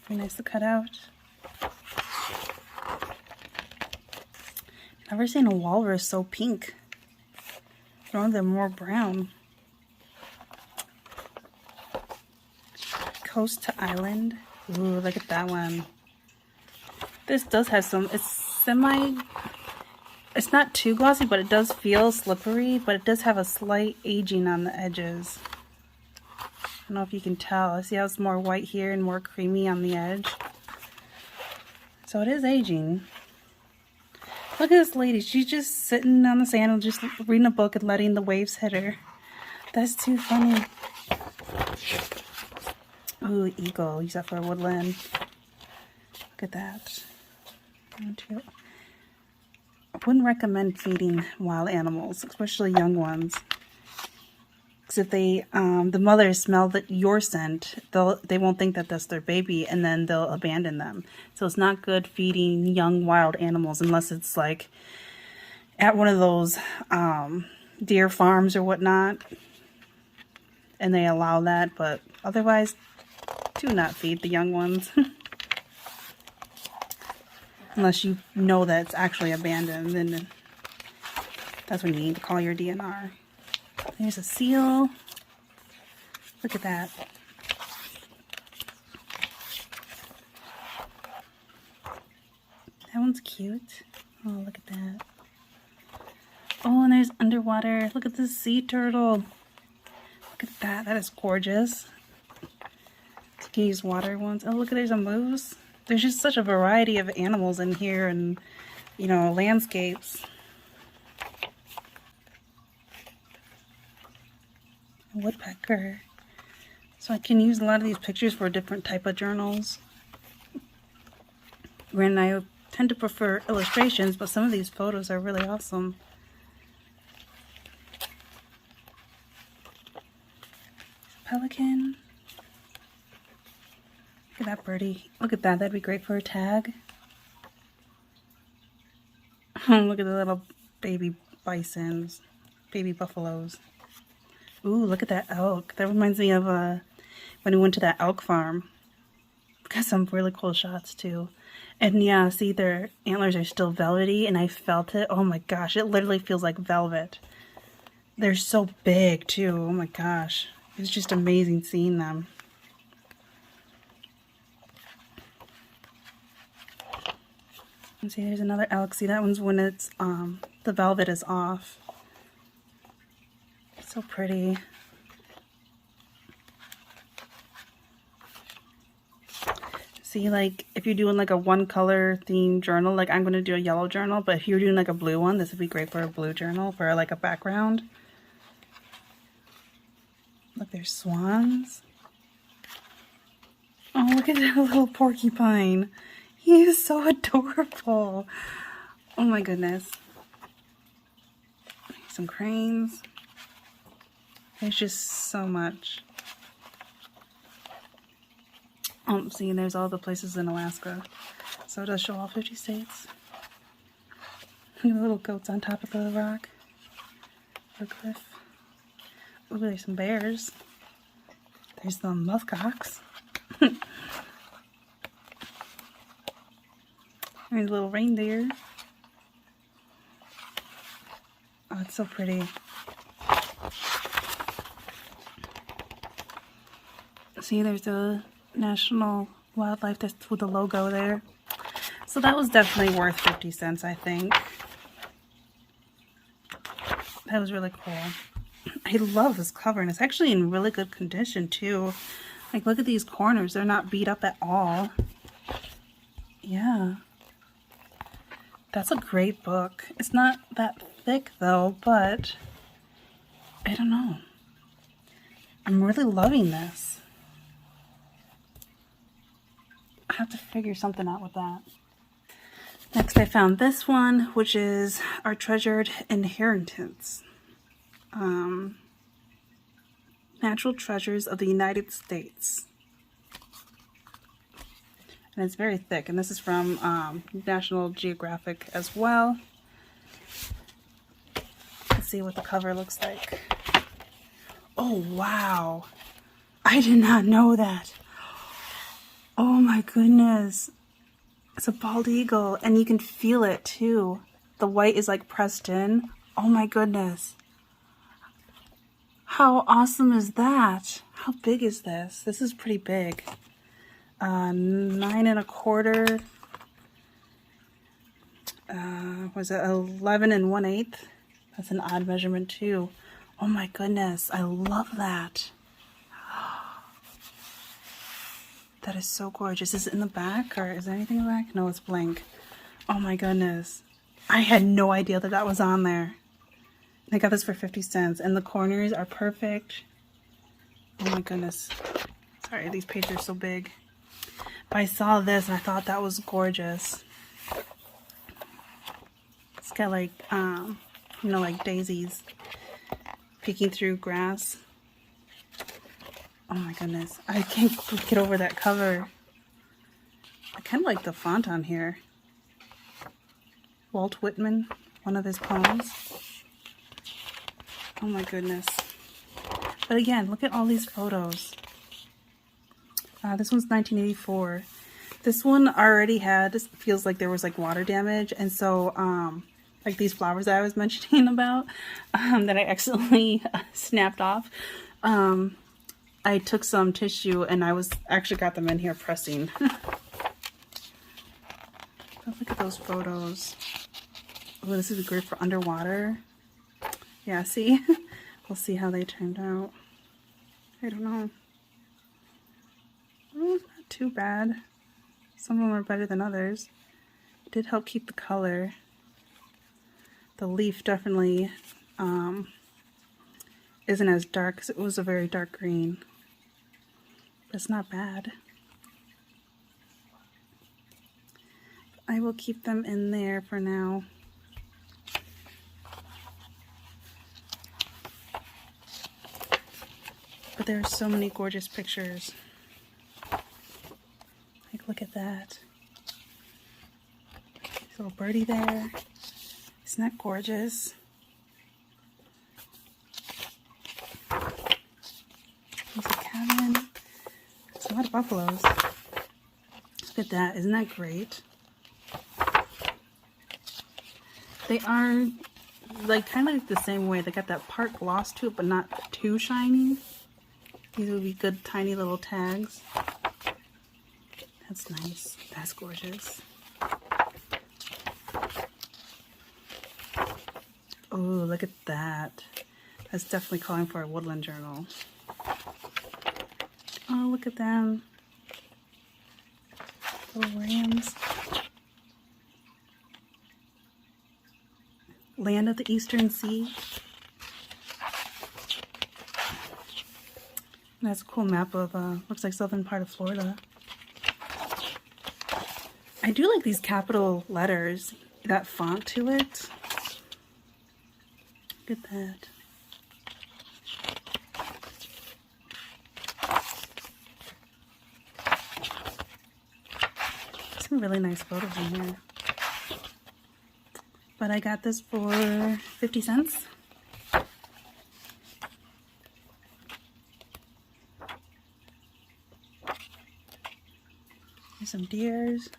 Very nice to cut out. Never seen a walrus so pink. Normally they're more brown. Coast to island. Ooh, look at that one. This does have some, it's not too glossy, but it does feel slippery, but it does have a slight aging on the edges. I don't know if you can tell. See how it's more white here and more creamy on the edge? So it is aging. Look at this lady. She's just sitting on the sand and just reading a book and letting the waves hit her. That's too funny. Ooh, eagle. Use that for a woodland. Look at that. I wouldn't recommend feeding wild animals, especially young ones. Because if they, the mothers smell your scent, they won't think that that's their baby, and then they'll abandon them. So it's not good feeding young wild animals unless it's like at one of those deer farms or whatnot, and they allow that. But otherwise, do not feed the young ones. Unless you know that it's actually abandoned, then that's when you need to call your DNR. There's a seal. Look at that. That one's cute. Oh, look at that. Oh, and there's underwater. Look at this sea turtle. Look at that. That is gorgeous. These water ones. Oh, look at, there's a moose. There's just such a variety of animals in here, and, you know, landscapes. A woodpecker. So I can use a lot of these pictures for different type of journals. And I tend to prefer illustrations, but some of these photos are really awesome. Pelican. Look at that birdie. Look at that. That'd be great for a tag. Look at the little baby bisons. Baby buffaloes. Ooh, look at that elk. That reminds me of when we went to that elk farm. Got some really cool shots too. And yeah, see, their antlers are still velvety, and I felt it. Oh my gosh, it literally feels like velvet. They're so big too. Oh my gosh. It's just amazing seeing them. And see, there's another elk. See, that one's when it's the velvet is off. So pretty. See, like, if you're doing like a one color themed journal, like I'm going to do a yellow journal, but if you're doing like a blue one, this would be great for a blue journal for like a background. Look, there's swans. Oh, look at that little porcupine. He is so adorable. Oh my goodness. Some cranes. There's just so much. Oh, see, and there's all the places in Alaska. So it does show all 50 states. Look at the little goats on top of the rock. The cliff. Ooh, there's some bears. There's the muskox. There's a little reindeer. Oh, it's so pretty. See, there's the National Wildlife that's with the logo there. So that was definitely worth 50 cents, I think. That was really cool. I love this cover, and it's actually in really good condition too. Like, look at these corners. They're not beat up at all. Yeah. That's a great book. It's not that thick though, but I don't know. I'm really loving this. I have to figure something out with that. Next, I found this one, which is Our Treasured Inheritance. Natural Treasures of the United States. And it's very thick, and this is from National Geographic as well. Let's see what the cover looks like. Oh, wow. I did not know that. Oh my goodness. It's a bald eagle, and you can feel it too. The white is like pressed in. Oh my goodness. How awesome is that? How big is this? This is pretty big. 9 1/4. Was it 11 1/8? That's an odd measurement too. Oh my goodness, I love that. That is so gorgeous. Is it in the back, or is there anything in the back? No, it's blank. Oh my goodness. I had no idea that that was on there. I got this for 50 cents, and the corners are perfect. Oh my goodness. Sorry, these pages are so big. But I saw this and I thought that was gorgeous. It's got like, you know, like daisies peeking through grass. Oh my goodness. I can't get over that cover. I kind of like the font on here. Walt Whitman, one of his poems. Oh my goodness. But again, look at all these photos. This one's 1984. This one already had, this feels like there was like water damage. And so, like these flowers that I was mentioning about, that I accidentally snapped off. I took some tissue and I actually got them in here pressing. But look at those photos. Oh, this is great for underwater. Yeah, see? We'll see how they turned out. I don't know. Not too bad. Some of them are better than others. It did help keep the color. The leaf definitely isn't as dark, because it was a very dark green. But it's not bad. I will keep them in there for now. But there are so many gorgeous pictures. Like, look at that. There's a little birdie there. Isn't that gorgeous? There's a cabin. There's a lot of buffaloes. Look at that. Isn't that great? They are like kind of like the same way. They got that part gloss to it, but not too shiny. These would be good tiny little tags. That's nice. That's gorgeous. Oh, look at that. That's definitely calling for a woodland journal. Oh, look at them. Little rams. Land of the Eastern Sea. That's a cool map of, looks like southern part of Florida. I do like these capital letters, that font to it. Look at that. Some really nice photos in here. But I got this for 50 cents. There's some deers.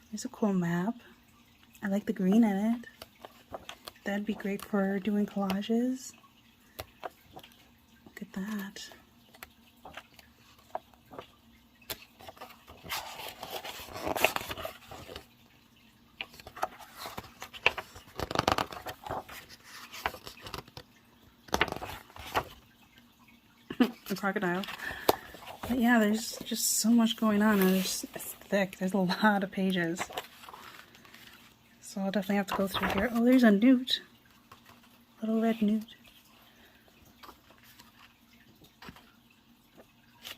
There's a cool map. I like the green in it. That'd be great for doing collages. Look at that. A crocodile. But yeah, there's just so much going on. It's thick. There's a lot of pages. So I'll definitely have to go through here. Oh, there's a newt. Little red newt.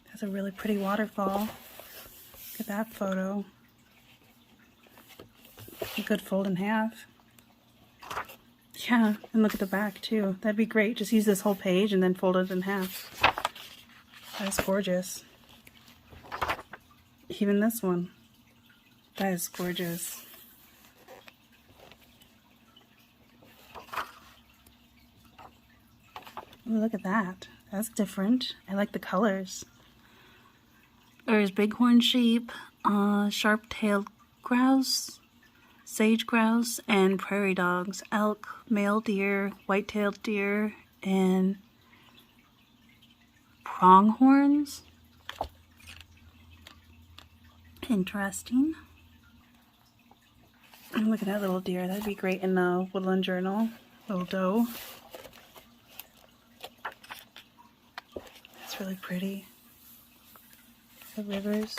That's a really pretty waterfall. Look at that photo. A good fold in half. Yeah, and look at the back too. That'd be great. Just use this whole page and then fold it in half. That's gorgeous. Even this one. That is gorgeous. Ooh, look at that. That's different. I like the colors. There's bighorn sheep, sharp-tailed grouse, sage grouse, and prairie dogs, elk, male deer, white-tailed deer, and pronghorns. Interesting. And look at that little deer. That'd be great in the woodland journal. Little doe. That's really pretty. The rivers.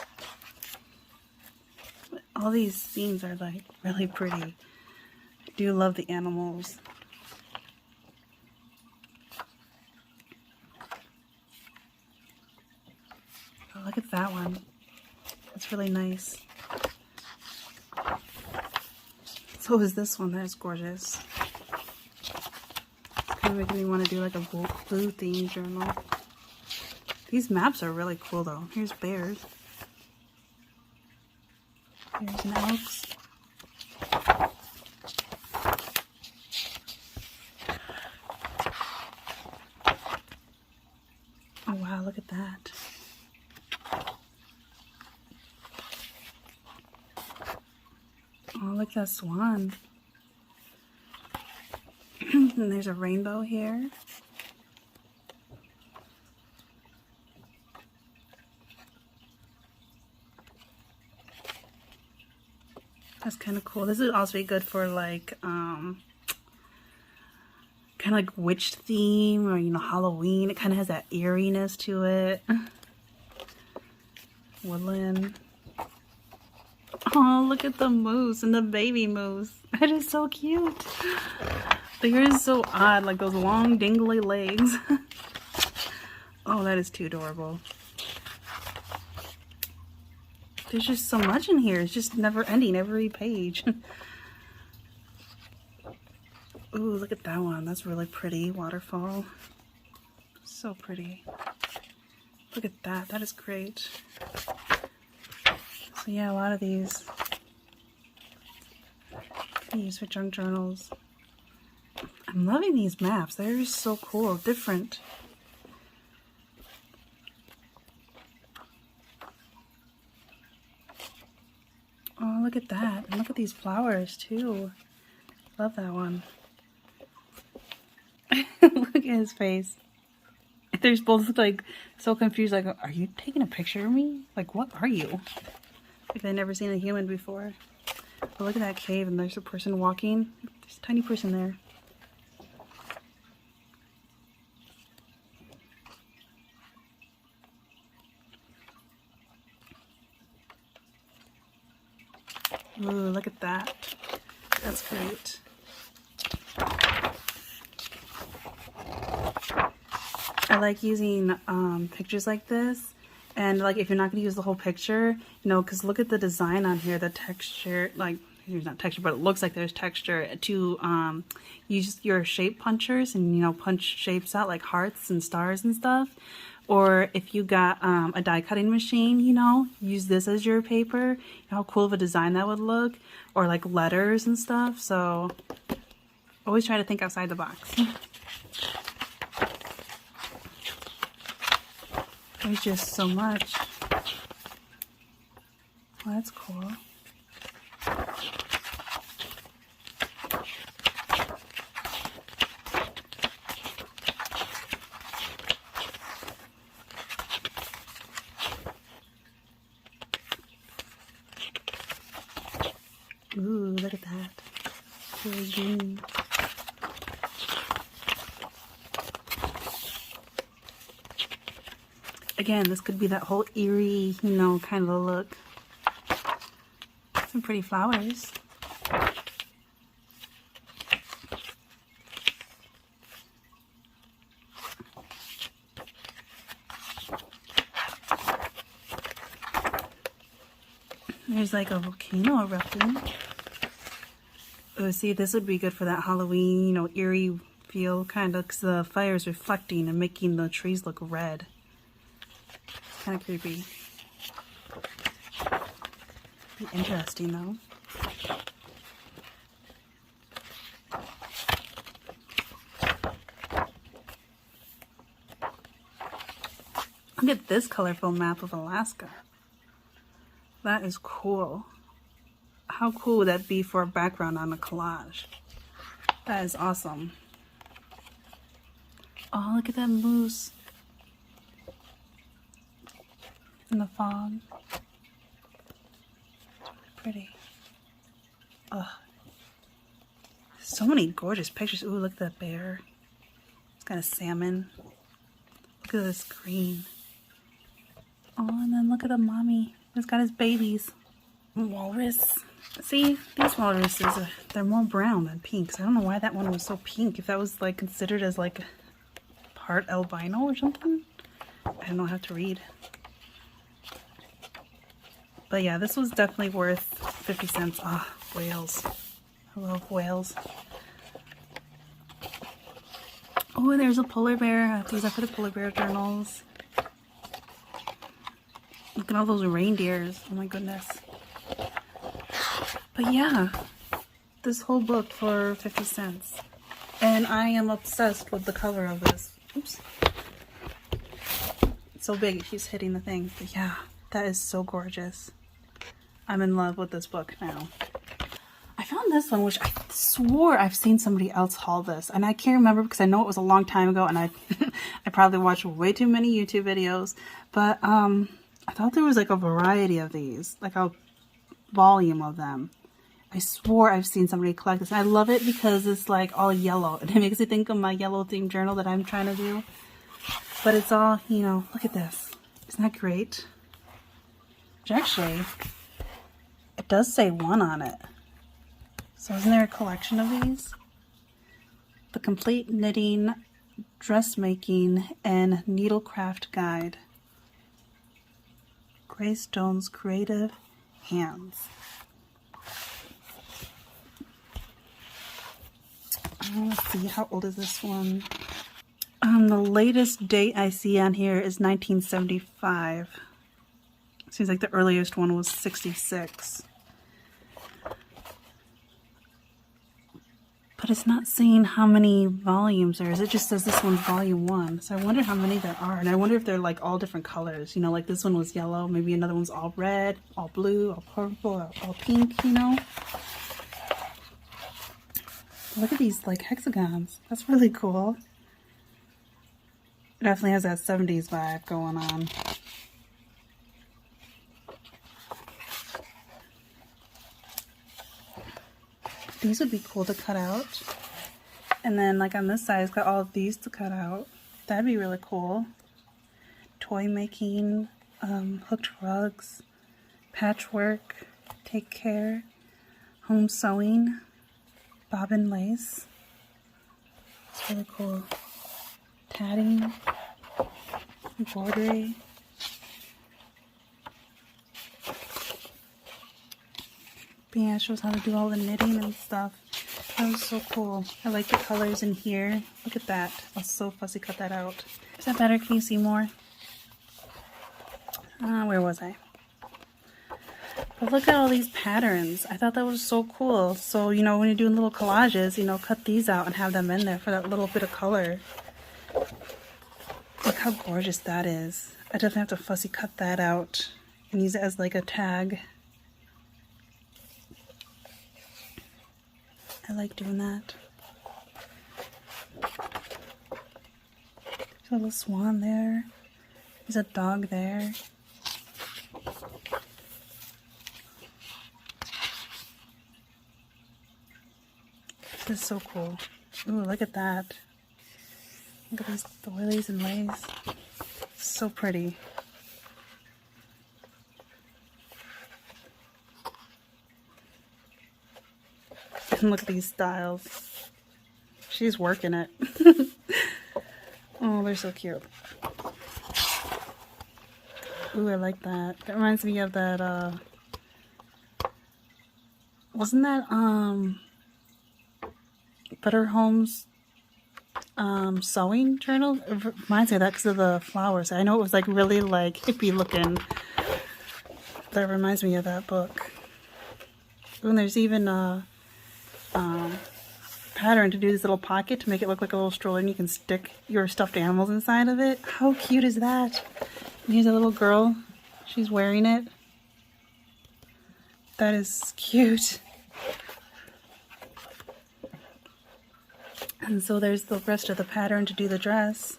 All these scenes are like really pretty. I do love the animals. Oh, look at that one. That's really nice. So is this one. That is gorgeous. It's kind of making me want to do like a blue theme journal. These maps are really cool though. Here's bears. Here's an elks. Oh wow, look at that. Oh, look at that swan. And there's a rainbow here. That's kind of cool. This would also be good for like, kind of like witch theme or, you know, Halloween. It kind of has that eeriness to it. Woodland. Oh, look at the moose and the baby moose. That is so cute. The hair is so odd, like those long dingly legs. Oh, that is too adorable. There's just so much in here. It's just never ending, every page. Ooh, look at that one. That's really pretty. Waterfall. So pretty. Look at that. That is great. So yeah, a lot of these can use for junk journals. I'm loving these maps. They're just so cool. Different. Oh, look at that. And look at these flowers, too. Love that one. Look at his face. They're both, like, so confused. Like, are you taking a picture of me? Like, what are you? Like, they've never seen a human before. But look at that cave, and there's a person walking. There's a tiny person there. Ooh, look at that. That's great. I like using pictures like this, and like if you're not going to use the whole picture, you know, because look at the design on here, the texture, like there's not texture, but it looks like there's texture to use your shape punchers and, you know, punch shapes out like hearts and stars and stuff. Or if you got a die cutting machine, you know, use this as your paper. You know how cool of a design that would look, or like letters and stuff. So always try to think outside the box. There's just so much. Well, that's cool. Ooh, look at that. Really green. Again, this could be that whole eerie, you know, kind of look. Some pretty flowers. There's like a volcano erupting. Oh, see, this would be good for that Halloween, you know, eerie feel, kind of, because the fire is reflecting and making the trees look red. Kind of creepy. Be interesting, though. Look at this colorful map of Alaska. That is cool. How cool would that be for a background on a collage? That is awesome. Oh, look at that moose in the fog. It's really pretty. Ugh. So many gorgeous pictures. Ooh, look at that bear. It's kind of salmon. Look at this green. Oh, and then look at the mommy. He's got his babies. Walrus. See, these walruses, they're more brown than pink. So I don't know why that one was so pink. If that was like considered as like part albino or something. I don't know how to read. But yeah, this was definitely worth 50 cents. Ah, whales. I love whales. Oh, and there's a polar bear. These are for the polar bear journals. Look at all those reindeers. Oh my goodness. But yeah, this whole book for 50 cents. And I am obsessed with the color of this. Oops. It's so big, it keeps hitting the thing. But yeah, that is so gorgeous. I'm in love with this book now. I found this one, which I swore I've seen somebody else haul this. And I can't remember because I know it was a long time ago and I probably watched way too many YouTube videos. But I thought there was like a variety of these, like a volume of them. I swore I've seen somebody collect this. And I love it because it's like all yellow. And it makes me think of my yellow themed journal that I'm trying to do. But it's all, you know, look at this. Isn't that great? Which actually, it does say 1 on it. So isn't there a collection of these? The Complete Knitting, Dressmaking, and Needlecraft Guide. Grace Stone's Creative Hands. Let's see, how old is this one? The latest date I see on here is 1975. Seems like the earliest one was 66. But it's not saying how many volumes there is. It just says this one's volume 1. So I wonder how many there are. And I wonder if they're like all different colors. You know, like this one was yellow. Maybe another one's all red, all blue, all purple, all pink, you know. Look at these like hexagons. That's really cool. It definitely has that 70s vibe going on. These would be cool to cut out. And then like on this side, it's got all of these to cut out. That'd be really cool. Toy making, hooked rugs, patchwork, take care. home sewing, bobbin lace. It's really cool. Tatting, embroidery. But yeah, it shows how to do all the knitting and stuff. That was so cool. I like the colors in here. Look at that. I'll so fussy cut that out. Is that better? Can you see more? Where was I? But look at all these patterns. I thought that was so cool. So, you know, when you're doing little collages, you know, cut these out and have them in there for that little bit of color. Look how gorgeous that is. I definitely have to fussy cut that out and use it as like a tag. I like doing that. There's a little swan there. There's a dog there. This is so cool. Ooh, look at that. Look at these doilies and lace. So pretty. And look at these styles. She's working it. Oh, they're so cute. Ooh, I like that. That reminds me of that, wasn't that, Better Homes, sewing journal? It reminds me of that because of the flowers. I know it was like really like hippie looking. That reminds me of that book. Ooh, and there's even a, pattern to do this little pocket to make it look like a little stroller, and you can stick your stuffed animals inside of it. How cute is that? And here's a little girl. She's wearing it. That is cute. And so there's the rest of the pattern to do the dress.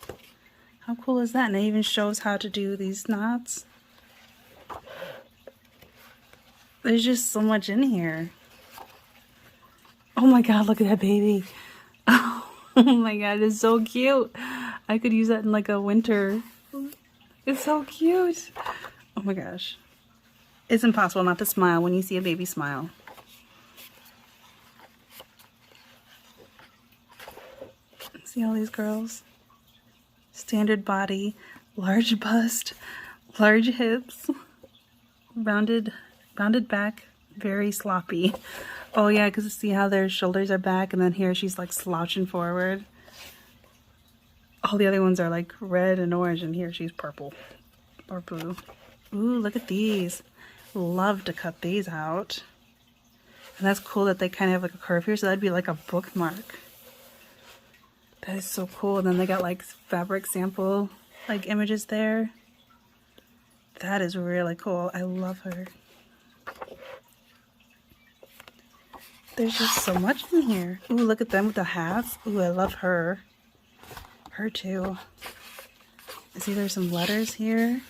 How cool is that? And it even shows how to do these knots. There's just so much in here. Oh my god, look at that baby. Oh my god, it's so cute. I could use that in like a winter. It's so cute. Oh my gosh. It's impossible not to smile when you see a baby smile. See all these girls? Standard body, large bust, large hips, rounded back, very sloppy. Oh yeah, because see how their shoulders are back, and then here she's like slouching forward. All the other ones are like red and orange, and here she's purple or blue. Ooh, look at these. Love to cut these out. And that's cool that they kind of have like a curve here, so that'd be like a bookmark. That is so cool. And then they got like fabric sample like images there. That is really cool. I love her. There's just so much in here. Ooh, look at them with the hats. Ooh, I love her. Her too. I see there's some letters here.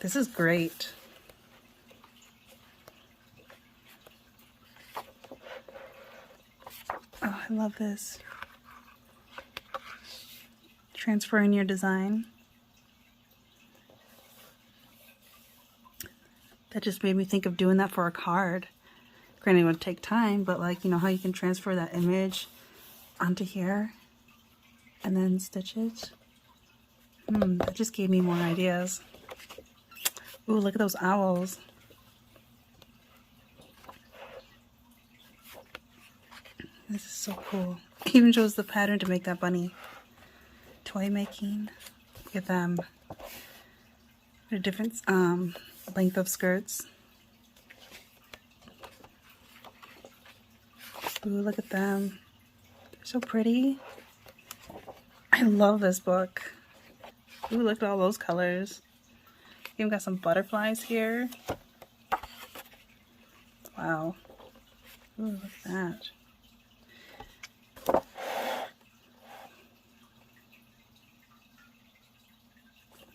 This is great. Oh, I love this. Transferring your design. That just made me think of doing that for a card. Granted, it would take time, but like, you know how you can transfer that image onto here and then stitch it? That just gave me more ideas. Ooh, look at those owls. This is so cool. It even shows the pattern to make that bunny. Toy making. Look at them. They're different length of skirts. Ooh, look at them. They're so pretty. I love this book. Ooh, look at all those colors. Even got some butterflies here. Wow. Ooh, look at that.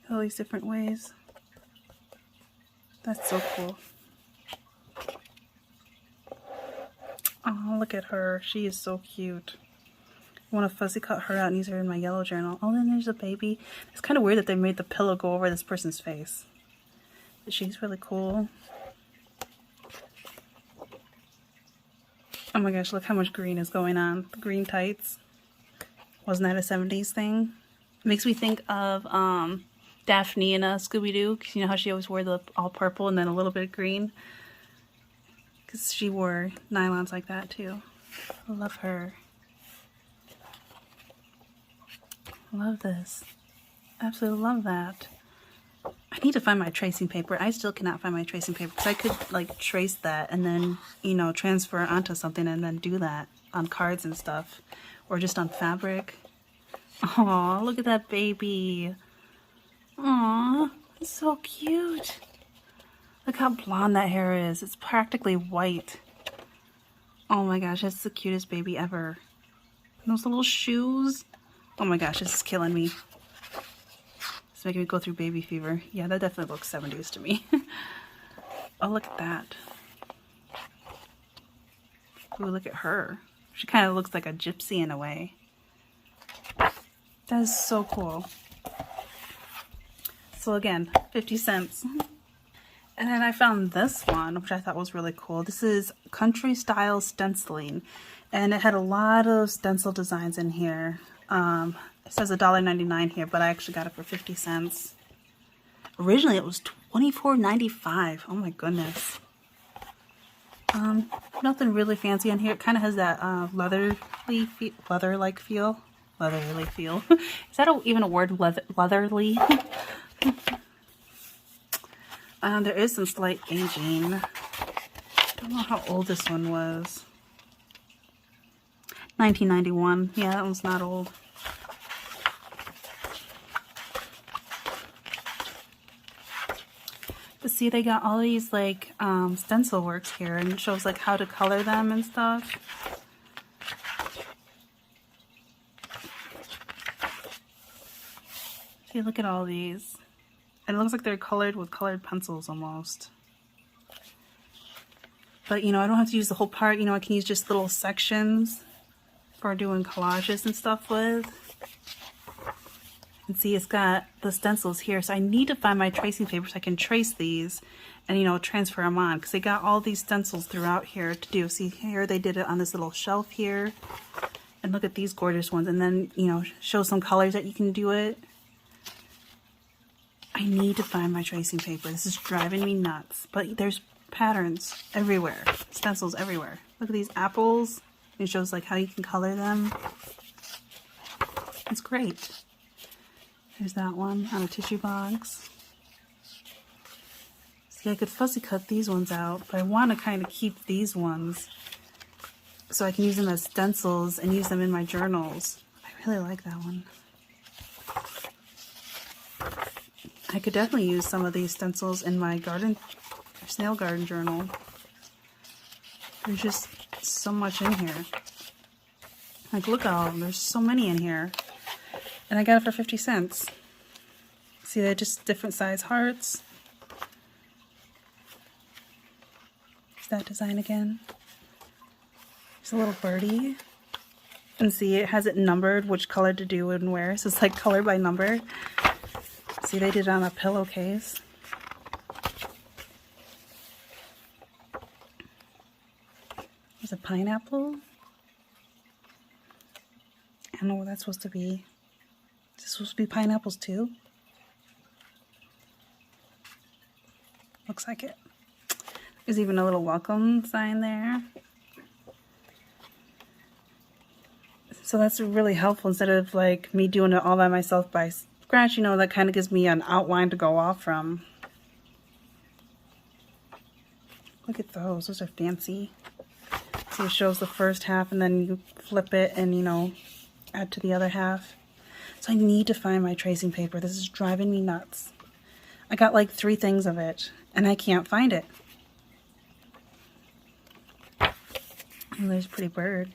All these different ways. That's so cool. Oh, look at her. She is so cute. I want to fussy cut her out and use her in my yellow journal. Oh, then there's a baby. It's kind of weird that they made the pillow go over this person's face. But she's really cool. Oh my gosh, look how much green is going on. The green tights. Wasn't that a 70s thing? It makes me think of Daphne in Scooby-Doo. Because you know how she always wore the all purple and then a little bit of green? Because she wore nylons like that too. I love her. Love this. Absolutely love that. I need to find my tracing paper. I still cannot find my tracing paper because I could like trace that and then, you know, transfer it onto something and then do that on cards and stuff. Or just on fabric. Aw, look at that baby. Aw, it's so cute. Look how blonde that hair is. It's practically white. Oh my gosh, that's the cutest baby ever. And those little shoes. Oh my gosh, this is killing me. It's making me go through baby fever. Yeah, that definitely looks 70s to me. Oh, look at that. Ooh, look at her. She kind of looks like a gypsy in a way. That is so cool. So again, 50 cents. And then I found this one, which I thought was really cool. This is Country Style Stenciling. And it had a lot of stencil designs in here. It says $1.99 here, but I actually got it for 50 cents. Originally it was $24.95. Oh my goodness. Nothing really fancy in here. It kind of has that leather-like feel. Leatherly feel. Is that even a word? Leatherly? There is some slight aging. I don't know how old this one was. 1991. Yeah, that one's not old. But see, they got all these like stencil works here, and it shows like how to color them and stuff. See, look at all these. And it looks like they're colored with colored pencils almost. But you know, I don't have to use the whole part. You know, I can use just little sections for doing collages and stuff with. And see, it's got the stencils here. So I need to find my tracing paper so I can trace these and, you know, transfer them on. Because they got all these stencils throughout here to do. See, here they did it on this little shelf here. And look at these gorgeous ones. And then, you know, show some colors that you can do it. I need to find my tracing paper. This is driving me nuts. But there's patterns everywhere. Stencils everywhere. Look at these apples. It shows like how you can color them. It's great. There's that one on a tissue box. See, I could fussy cut these ones out, but I want to kind of keep these ones so I can use them as stencils and use them in my journals. I really like that one. I could definitely use some of these stencils in my snail garden journal. There's just so much in here. Like, look at all of them. There's so many in here. And I got it for 50 cents. See, they're just different size hearts. Is that design again? There's a little birdie. And see, it has it numbered, which color to do and where. So it's like color by number. See, they did it on a pillowcase. There's a pineapple. I don't know what that's supposed to be. Is this supposed to be pineapples too? Looks like it. There's even a little welcome sign there. So that's really helpful instead of like me doing it all by myself by scratch. You know, that kind of gives me an outline to go off from. Look at those. Those are fancy. See, it shows the first half and then you flip it and, you know, add to the other half. So I need to find my tracing paper. This is driving me nuts. I got like 3 things of it and I can't find it. Oh, there's a pretty bird.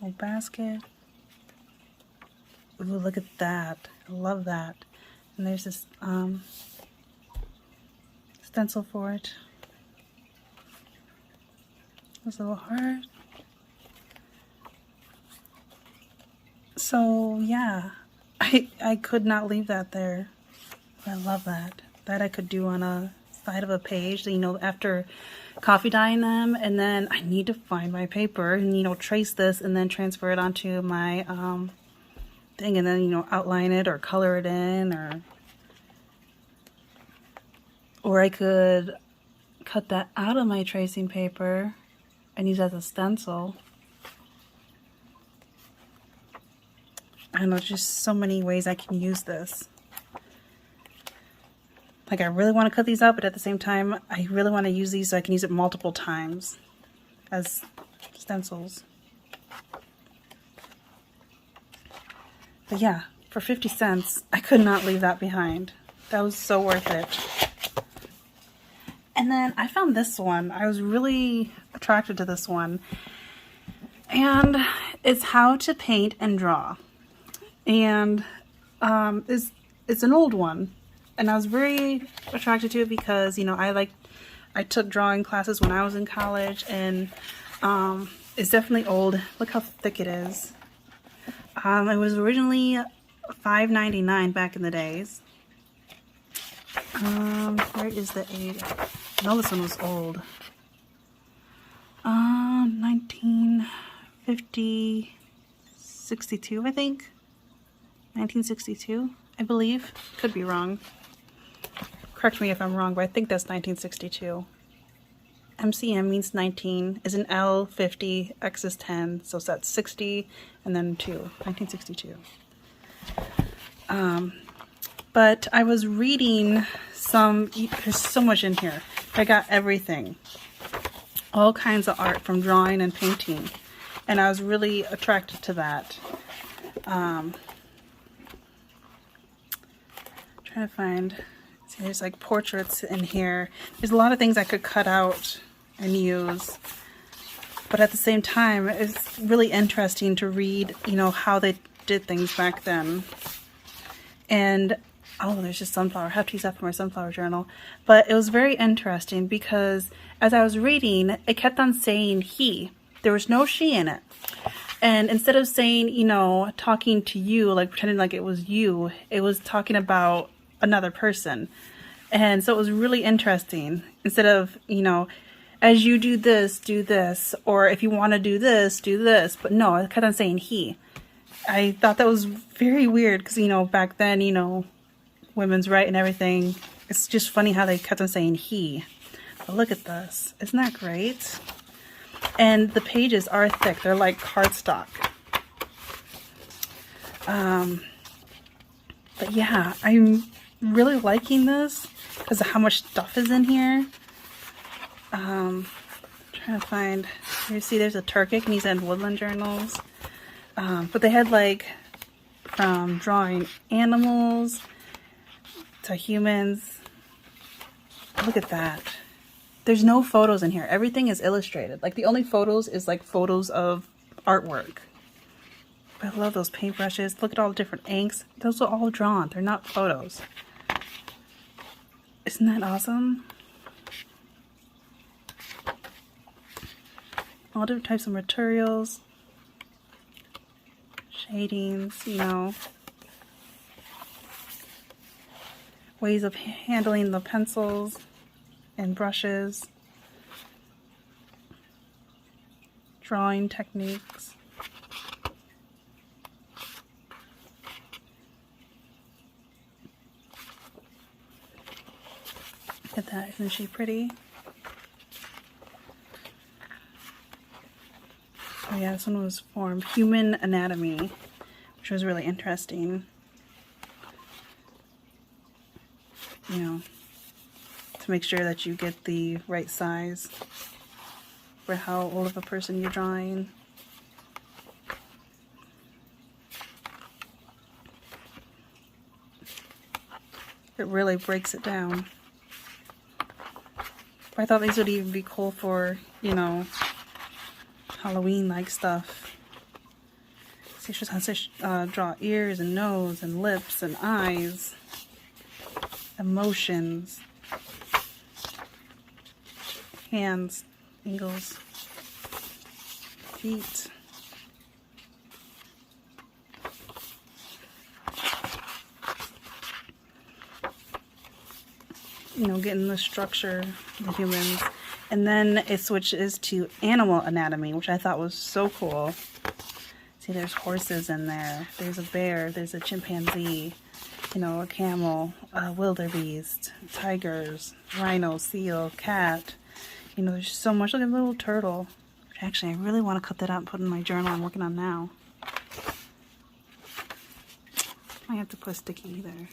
Old basket. Ooh, look at that. I love that. And there's this stencil for it. This little heart. So yeah, I could not leave that there. I love that. That I could do on a side of a page, you know, after coffee dyeing them. And then I need to find my paper and, you know, trace this and then transfer it onto my thing, and then, you know, outline it or color it in, or I could cut that out of my tracing paper and use it as a stencil. I don't know, just so many ways I can use this. Like, I really want to cut these out, but at the same time, I really want to use these so I can use it multiple times as stencils. But yeah, for 50 cents, I could not leave that behind. That was so worth it. And then I found this one. I was really attracted to this one. And it's how to paint and draw. And it's an old one. And I was very attracted to it because, you know, I took drawing classes when I was in college, and it's definitely old. Look how thick it is. It was originally $5.99 back in the days. Where is the age? I know this one was old. 1950, 62, I think. 1962, I believe. Could be wrong. Correct me if I'm wrong, but I think that's 1962. MCM means 19, is an L, 50, X is 10, so that's 60, and then 2, 1962. But I was reading there's so much in here. I got everything. All kinds of art from drawing and painting. And I was really attracted to that. Trying to find, see, there's like portraits in here. There's a lot of things I could cut out and use. But at the same time, it's really interesting to read, you know, how they did things back then. And oh, there's just sunflower. I have to use that for my sunflower journal. But it was very interesting because as I was reading, it kept on saying he. There was no she in it. And instead of saying, you know, talking to you, like pretending like it was you, it was talking about another person. And so it was really interesting. Instead of, you know, as you do this, or if you want to do this, do this. But no, it kept on saying he. I thought that was very weird because, you know, back then, you know, women's right and everything. It's just funny how they kept on saying he. But look at this. Isn't that great? And the pages are thick. They're like cardstock. But yeah, I'm really liking this because of how much stuff is in here. Trying to find, you see there's a Turkic and he's in woodland journals. But they had like from drawing animals to humans. Look at that. There's no photos in here. Everything is illustrated. Like the only photos is like photos of artwork. I love those paintbrushes. Look at all the different inks. Those are all drawn. They're not photos. Isn't that awesome? All different types of materials. Shadings, you know. Ways of handling the pencils and brushes. Drawing techniques. Look at that, isn't she pretty? Oh yeah, this one was formed Human Anatomy, which was really interesting. You know, to make sure that you get the right size for how old of a person you're drawing. It really breaks it down. I thought these would even be cool for, you know, Halloween-like stuff. See, she has to draw ears and nose and lips and eyes, emotions, hands, angles, feet. you know, getting the structure of the humans. And then it switches to animal anatomy, which I thought was so cool. See, there's horses in there. There's a bear. There's a chimpanzee. You know, a camel, a wildebeest, tigers, rhino, seal, cat. You know, there's so much. Look at a little turtle. Actually, I really want to cut that out and put in my journal I'm working on now. I have to put a sticky there.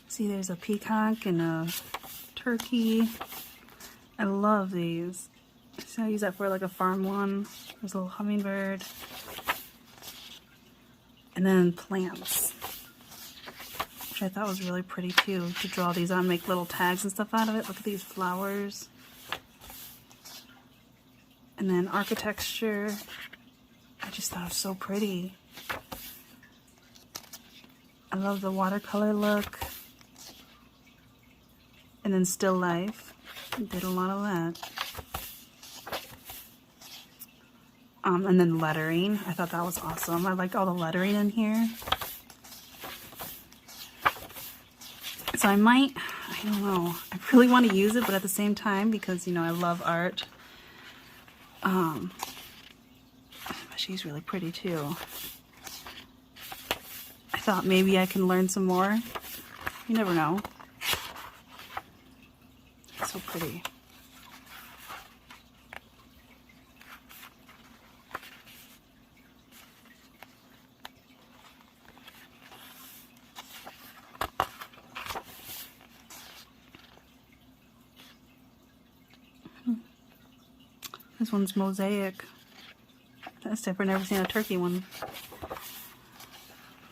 See, there's a peacock and a turkey. I love these. So I use that for like a farm one. There's a little hummingbird. And then plants, which I thought was really pretty too, to draw these on, make little tags and stuff out of it. Look at these flowers. And then architecture. I just thought it was so pretty. I love the watercolor look. And then still life. Did a lot of that. And then lettering. I thought that was awesome. I liked all the lettering in here. So I don't know. I really want to use it, but at the same time, because, you know, I love art. But she's really pretty too. I thought maybe I can learn some more. You never know. It's so pretty. This one's mosaic. That's different. I've never seen a turkey one.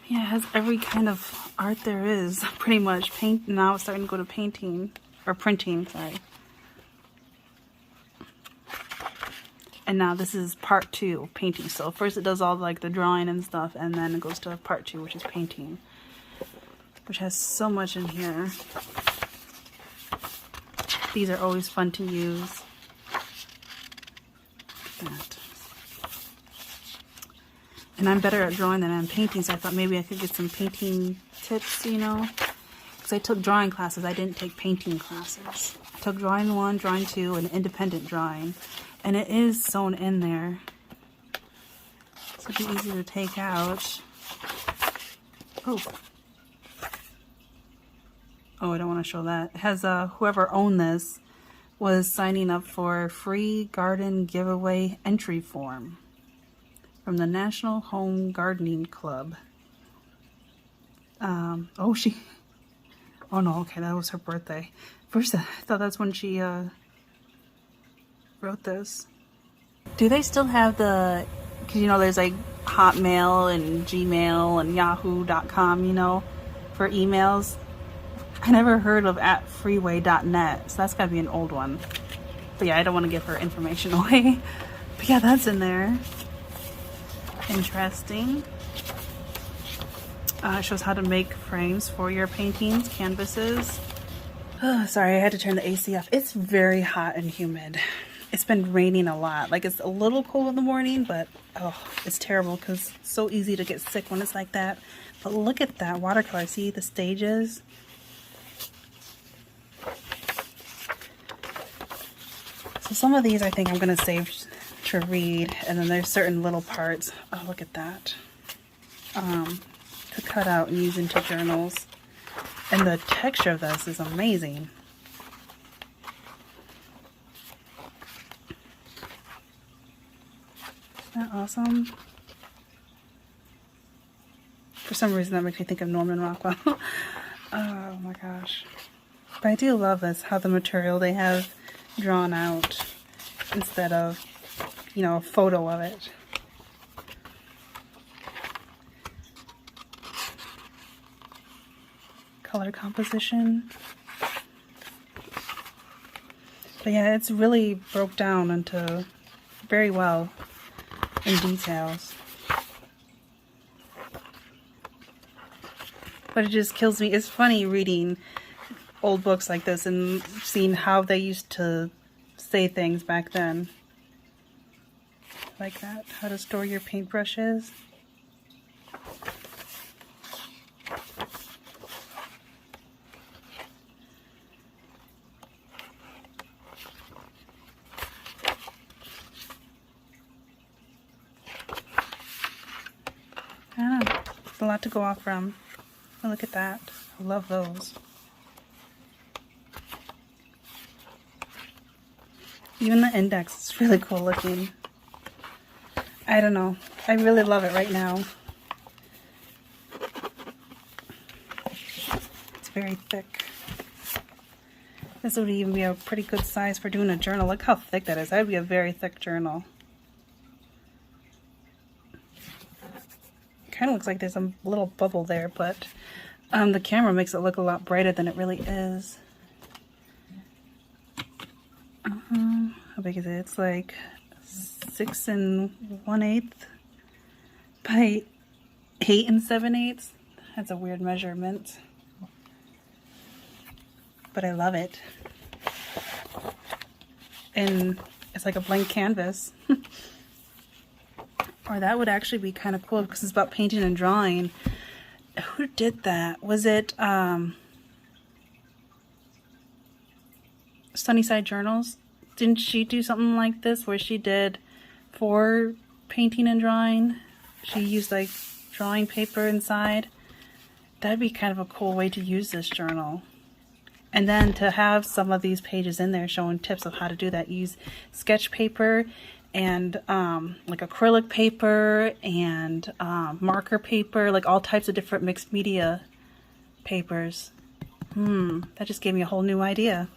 Yeah, it has every kind of art there is, pretty much. Paint. Now it's starting to go to painting or printing. Sorry. And now this is part 2, painting. So first it does all like the drawing and stuff, and then it goes to part 2, which is painting, which has so much in here. These are always fun to use. That. And I'm better at drawing than I'm painting, so I thought maybe I could get some painting tips, you know, because I took drawing classes. I didn't take painting classes. I took drawing 1, drawing 2, and independent drawing, and it is sewn in there, so it'd be easy to take out. Oh, I don't want to show that. It has whoever owned this was signing up for free garden giveaway entry form from the National Home Gardening Club. Oh no, okay, that was her birthday. First, I thought that's when she wrote this. Do they still have the, because you know there's like Hotmail and Gmail and Yahoo.com, you know, for emails? I never heard of @freeway.net, so that's gotta be an old one. But yeah, I don't want to give her information away. But yeah, that's in there. Interesting. It shows how to make frames for your paintings, canvases. Oh, sorry, I had to turn the AC off. It's very hot and humid. It's been raining a lot. Like, it's a little cold in the morning, but oh, it's terrible because it's so easy to get sick when it's like that. But look at that watercolor. See the stages? So some of these I think I'm going to save to read, and then there's certain little parts. Oh, look at that. To cut out and use into journals. And the texture of this is amazing. Isn't that awesome? For some reason that makes me think of Norman Rockwell. Oh my gosh. But I do love this, how the material they have drawn out instead of, you know, a photo of it. Color composition. But yeah, it's really broke down into very well in details. But it just kills me. It's funny reading old books like this and seeing how they used to say things back then. Like that. How to store your paintbrushes. a lot to go off from. Oh, look at that. I love those. Even the index is really cool looking. I don't know. I really love it right now. It's very thick. This would even be a pretty good size for doing a journal. Look how thick that is. That would be a very thick journal. Kind of looks like there's a little bubble there, but the camera makes it look a lot brighter than it really is. How big is it? It's like 6 1/8 by 8 7/8. That's a weird measurement, but I love it. And it's like a blank canvas. Or that would actually be kind of cool because it's about painting and drawing. Who did that? Was it Sunnyside Journals? Didn't she do something like this where she did for painting and drawing? She used like drawing paper inside. That'd be kind of a cool way to use this journal. And then to have some of these pages in there showing tips of how to do that. Use sketch paper and like acrylic paper and marker paper, like all types of different mixed media papers. That just gave me a whole new idea.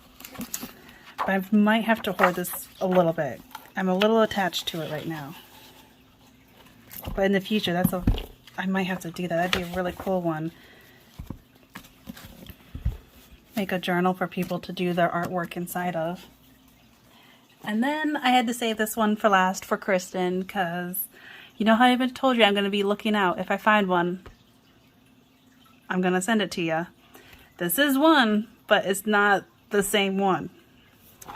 But I might have to hoard this a little bit. I'm a little attached to it right now. But in the future, I might have to do that. That'd be a really cool one. Make a journal for people to do their artwork inside of. And then I had to save this one for last for Kristen, because you know how I've told you I'm going to be looking out. If I find one, I'm going to send it to you. This is one, but it's not the same one.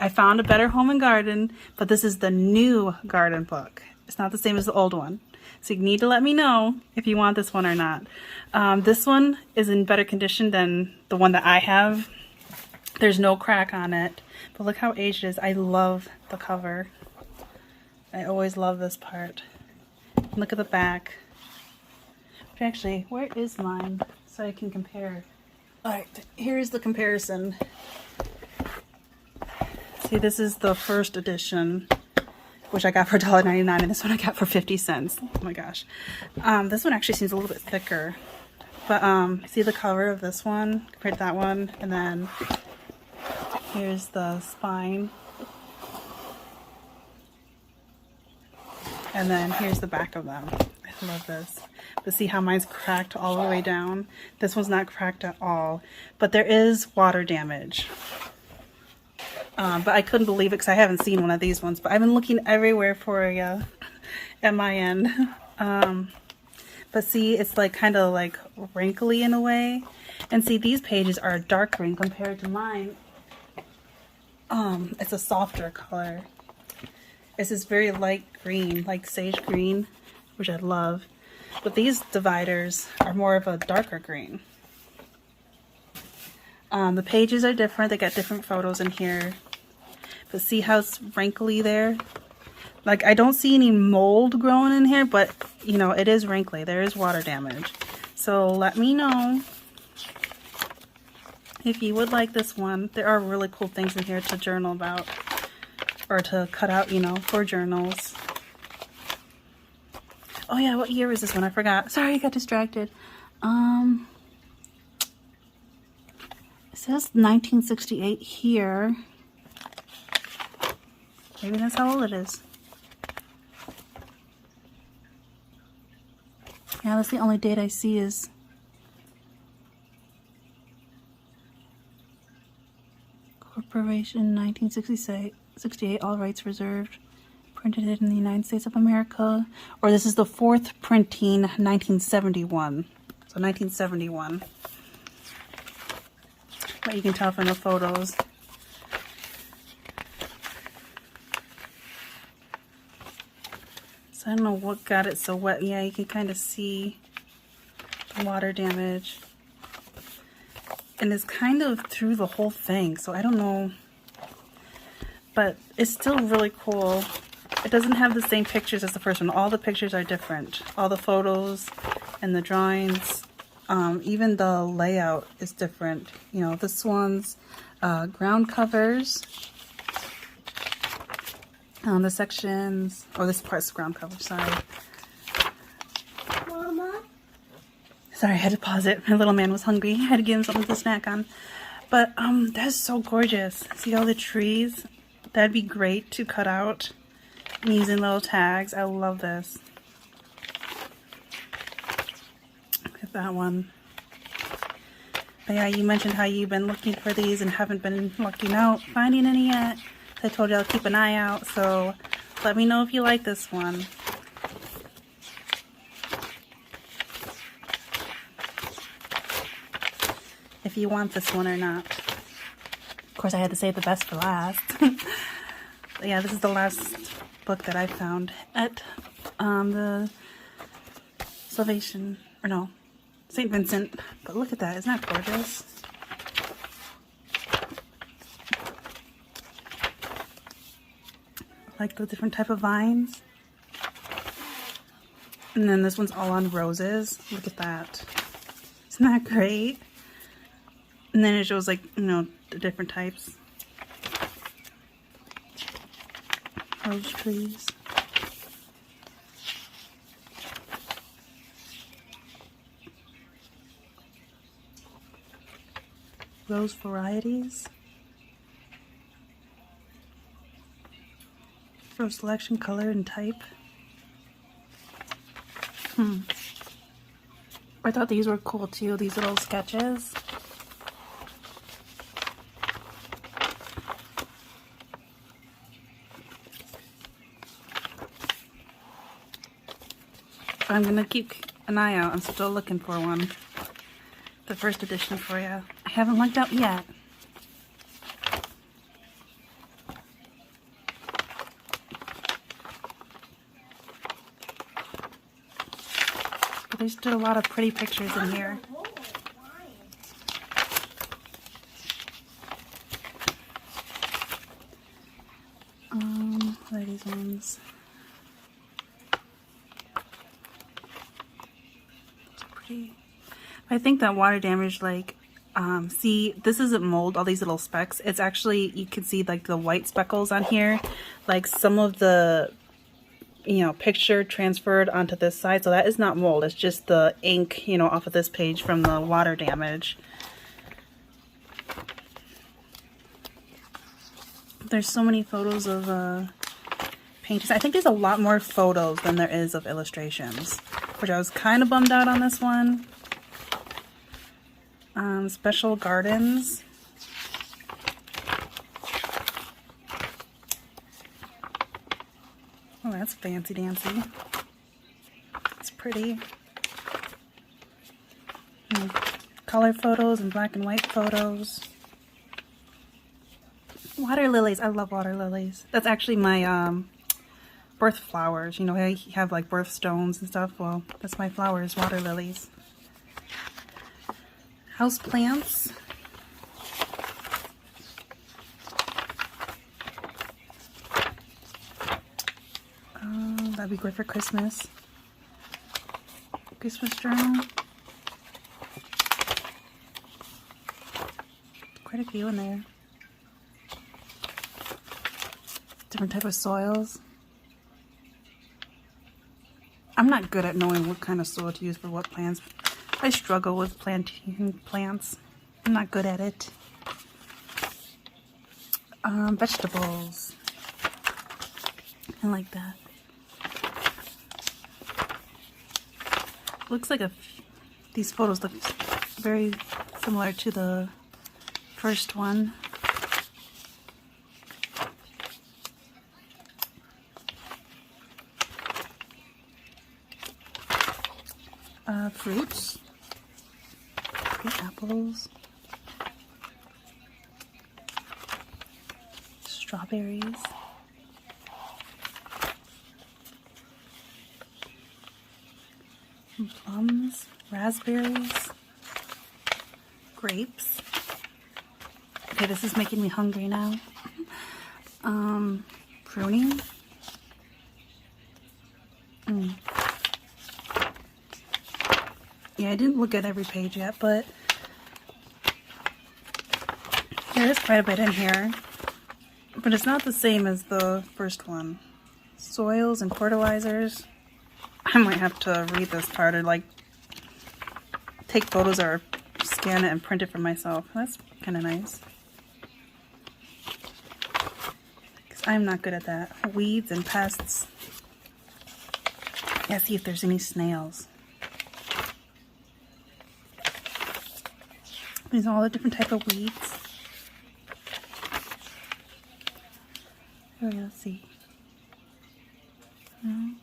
I found a Better Home and Garden, but this is the new garden book. It's not the same as the old one. So you need to let me know if you want this one or not. This one is in better condition than the one that I have. There's no crack on it, but look how aged it is. I love the cover. I always love this part. Look at the back. Actually, where is mine? So I can compare. Alright, here's the comparison. See, this is the first edition, which I got for $1.99, and this one I got for 50 cents. Oh my gosh. This one actually seems a little bit thicker. But see the cover of this one compared to that one, and then here's the spine. And then here's the back of them. I love this. But see how mine's cracked all the way down? This one's not cracked at all. But there is water damage. But I couldn't believe it because I haven't seen one of these ones. But I've been looking everywhere for you at my end. But see, it's like kind of like wrinkly in a way. And see, these pages are dark green compared to mine. It's a softer color. It's this very light green, like sage green, which I love. But these dividers are more of a darker green. The pages are different. They got different photos in here. But see how it's wrinkly there? Like, I don't see any mold growing in here, but, you know, it is wrinkly. There is water damage. So let me know if you would like this one. There are really cool things in here to journal about. Or to cut out, you know, for journals. Oh yeah, what year is this one? I forgot. Sorry, I got distracted. It says 1968 here. Maybe that's how old it is. Yeah, that's the only date I see is Corporation 1968, all rights reserved. Printed it in the United States of America. Or this is the fourth printing, 1971. So 1971. But you can tell from the photos. So I don't know what got it so wet. Yeah, you can kind of see the water damage. And it's kind of through the whole thing, so I don't know. But it's still really cool. It doesn't have the same pictures as the first one. All the pictures are different. All the photos and the drawings. Even the layout is different. You know, this one's ground covers. The sections, oh, this part's ground cover, sorry. Mama? Sorry, I had to pause it. My little man was hungry. I had to give him something to snack on. But that's so gorgeous. See all the trees? That'd be great to cut out and using little tags. I love this. Look at that one. But yeah, you mentioned how you've been looking for these and haven't been looking out, finding any yet. I told you I'll keep an eye out, so let me know if you like this one. If you want this one or not. Of course, I had to save the best for last. But yeah, this is the last book that I found at the Salvation, or no, St. Vincent. But look at that, isn't that gorgeous? Like the different type of vines. And then this one's all on roses. Look at that. Isn't that great? And then it shows, like, you know, the different types. Rose trees. Rose varieties. Rose selection, color, and type. I thought these were cool too, these little sketches. I'm gonna keep an eye out. I'm still looking for one. The first edition for you. I haven't lucked out yet. But there's still a lot of pretty pictures in here. What are these ones? I think that water damage, like, see, this isn't mold, all these little specks. It's actually, you can see, like, the white speckles on here. Like, some of the, you know, picture transferred onto this side. So that is not mold. It's just the ink, you know, off of this page from the water damage. There's so many photos of paintings. I think there's a lot more photos than there is of illustrations, which I was kind of bummed out on this one. Special gardens. Oh, that's fancy dancy. It's pretty. Color photos and black and white photos. Water lilies. I love water lilies. That's actually my birth flowers. You know, I have like birthstones and stuff. Well, that's my flowers, water lilies. House plants. That'd be great for Christmas. Christmas journal. Quite a few in there. Different type of soils. I'm not good at knowing what kind of soil to use for what plants. I struggle with planting plants. I'm not good at it. Vegetables. I like that. Looks like these photos look very similar to the first one. Fruits. Apples. Strawberries. Plums. Raspberries. Grapes. Okay, this is making me hungry now. Pruning. Yeah, I didn't look at every page yet, but there is quite a bit in here. But it's not the same as the first one. Soils and fertilizers. I might have to read this part or like take photos or scan it and print it for myself. That's kind of nice. Because I'm not good at that. Weeds and pests. Yeah, see if there's any snails. These are all the different type of weeds. Oh, yeah, let's see. No.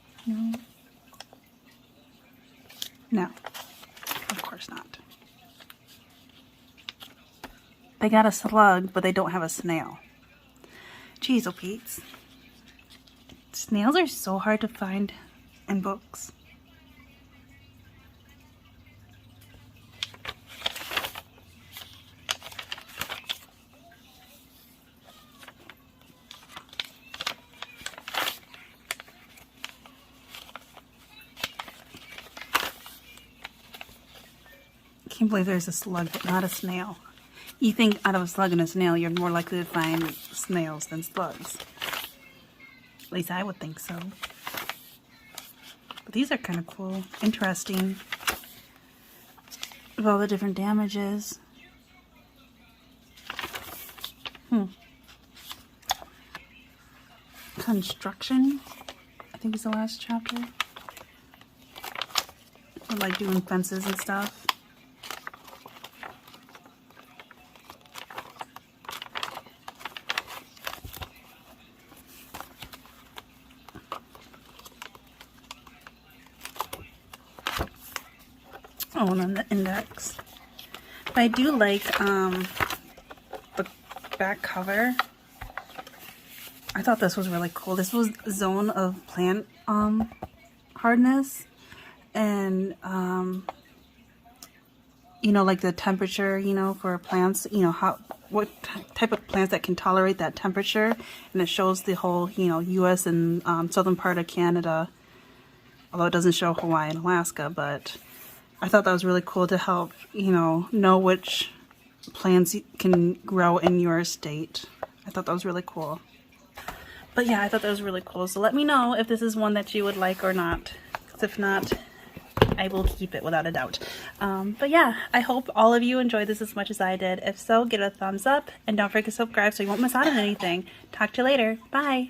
No, of course not. They got a slug, but they don't have a snail. Jeez, oh Pete's. Snails are so hard to find in books. I can't believe there's a slug, but not a snail. You think out of a slug and a snail, you're more likely to find snails than slugs. At least I would think so. But these are kind of cool, interesting. With all the different damages. Construction, I think is the last chapter. Or like doing fences and stuff. Oh, and then the index. But I do like the back cover. I thought this was really cool. This was zone of plant hardness, and you know, like the temperature, you know, for plants, you know, what type of plants that can tolerate that temperature, and it shows the whole, you know, U.S. and southern part of Canada, although it doesn't show Hawaii and Alaska. But I thought that was really cool to help, you know which plants can grow in your state. I thought that was really cool. But yeah, I thought that was really cool. So let me know if this is one that you would like or not. Because if not, I will keep it without a doubt. But yeah, I hope all of you enjoyed this as much as I did. If so, give it a thumbs up. And don't forget to subscribe so you won't miss out on anything. Talk to you later. Bye.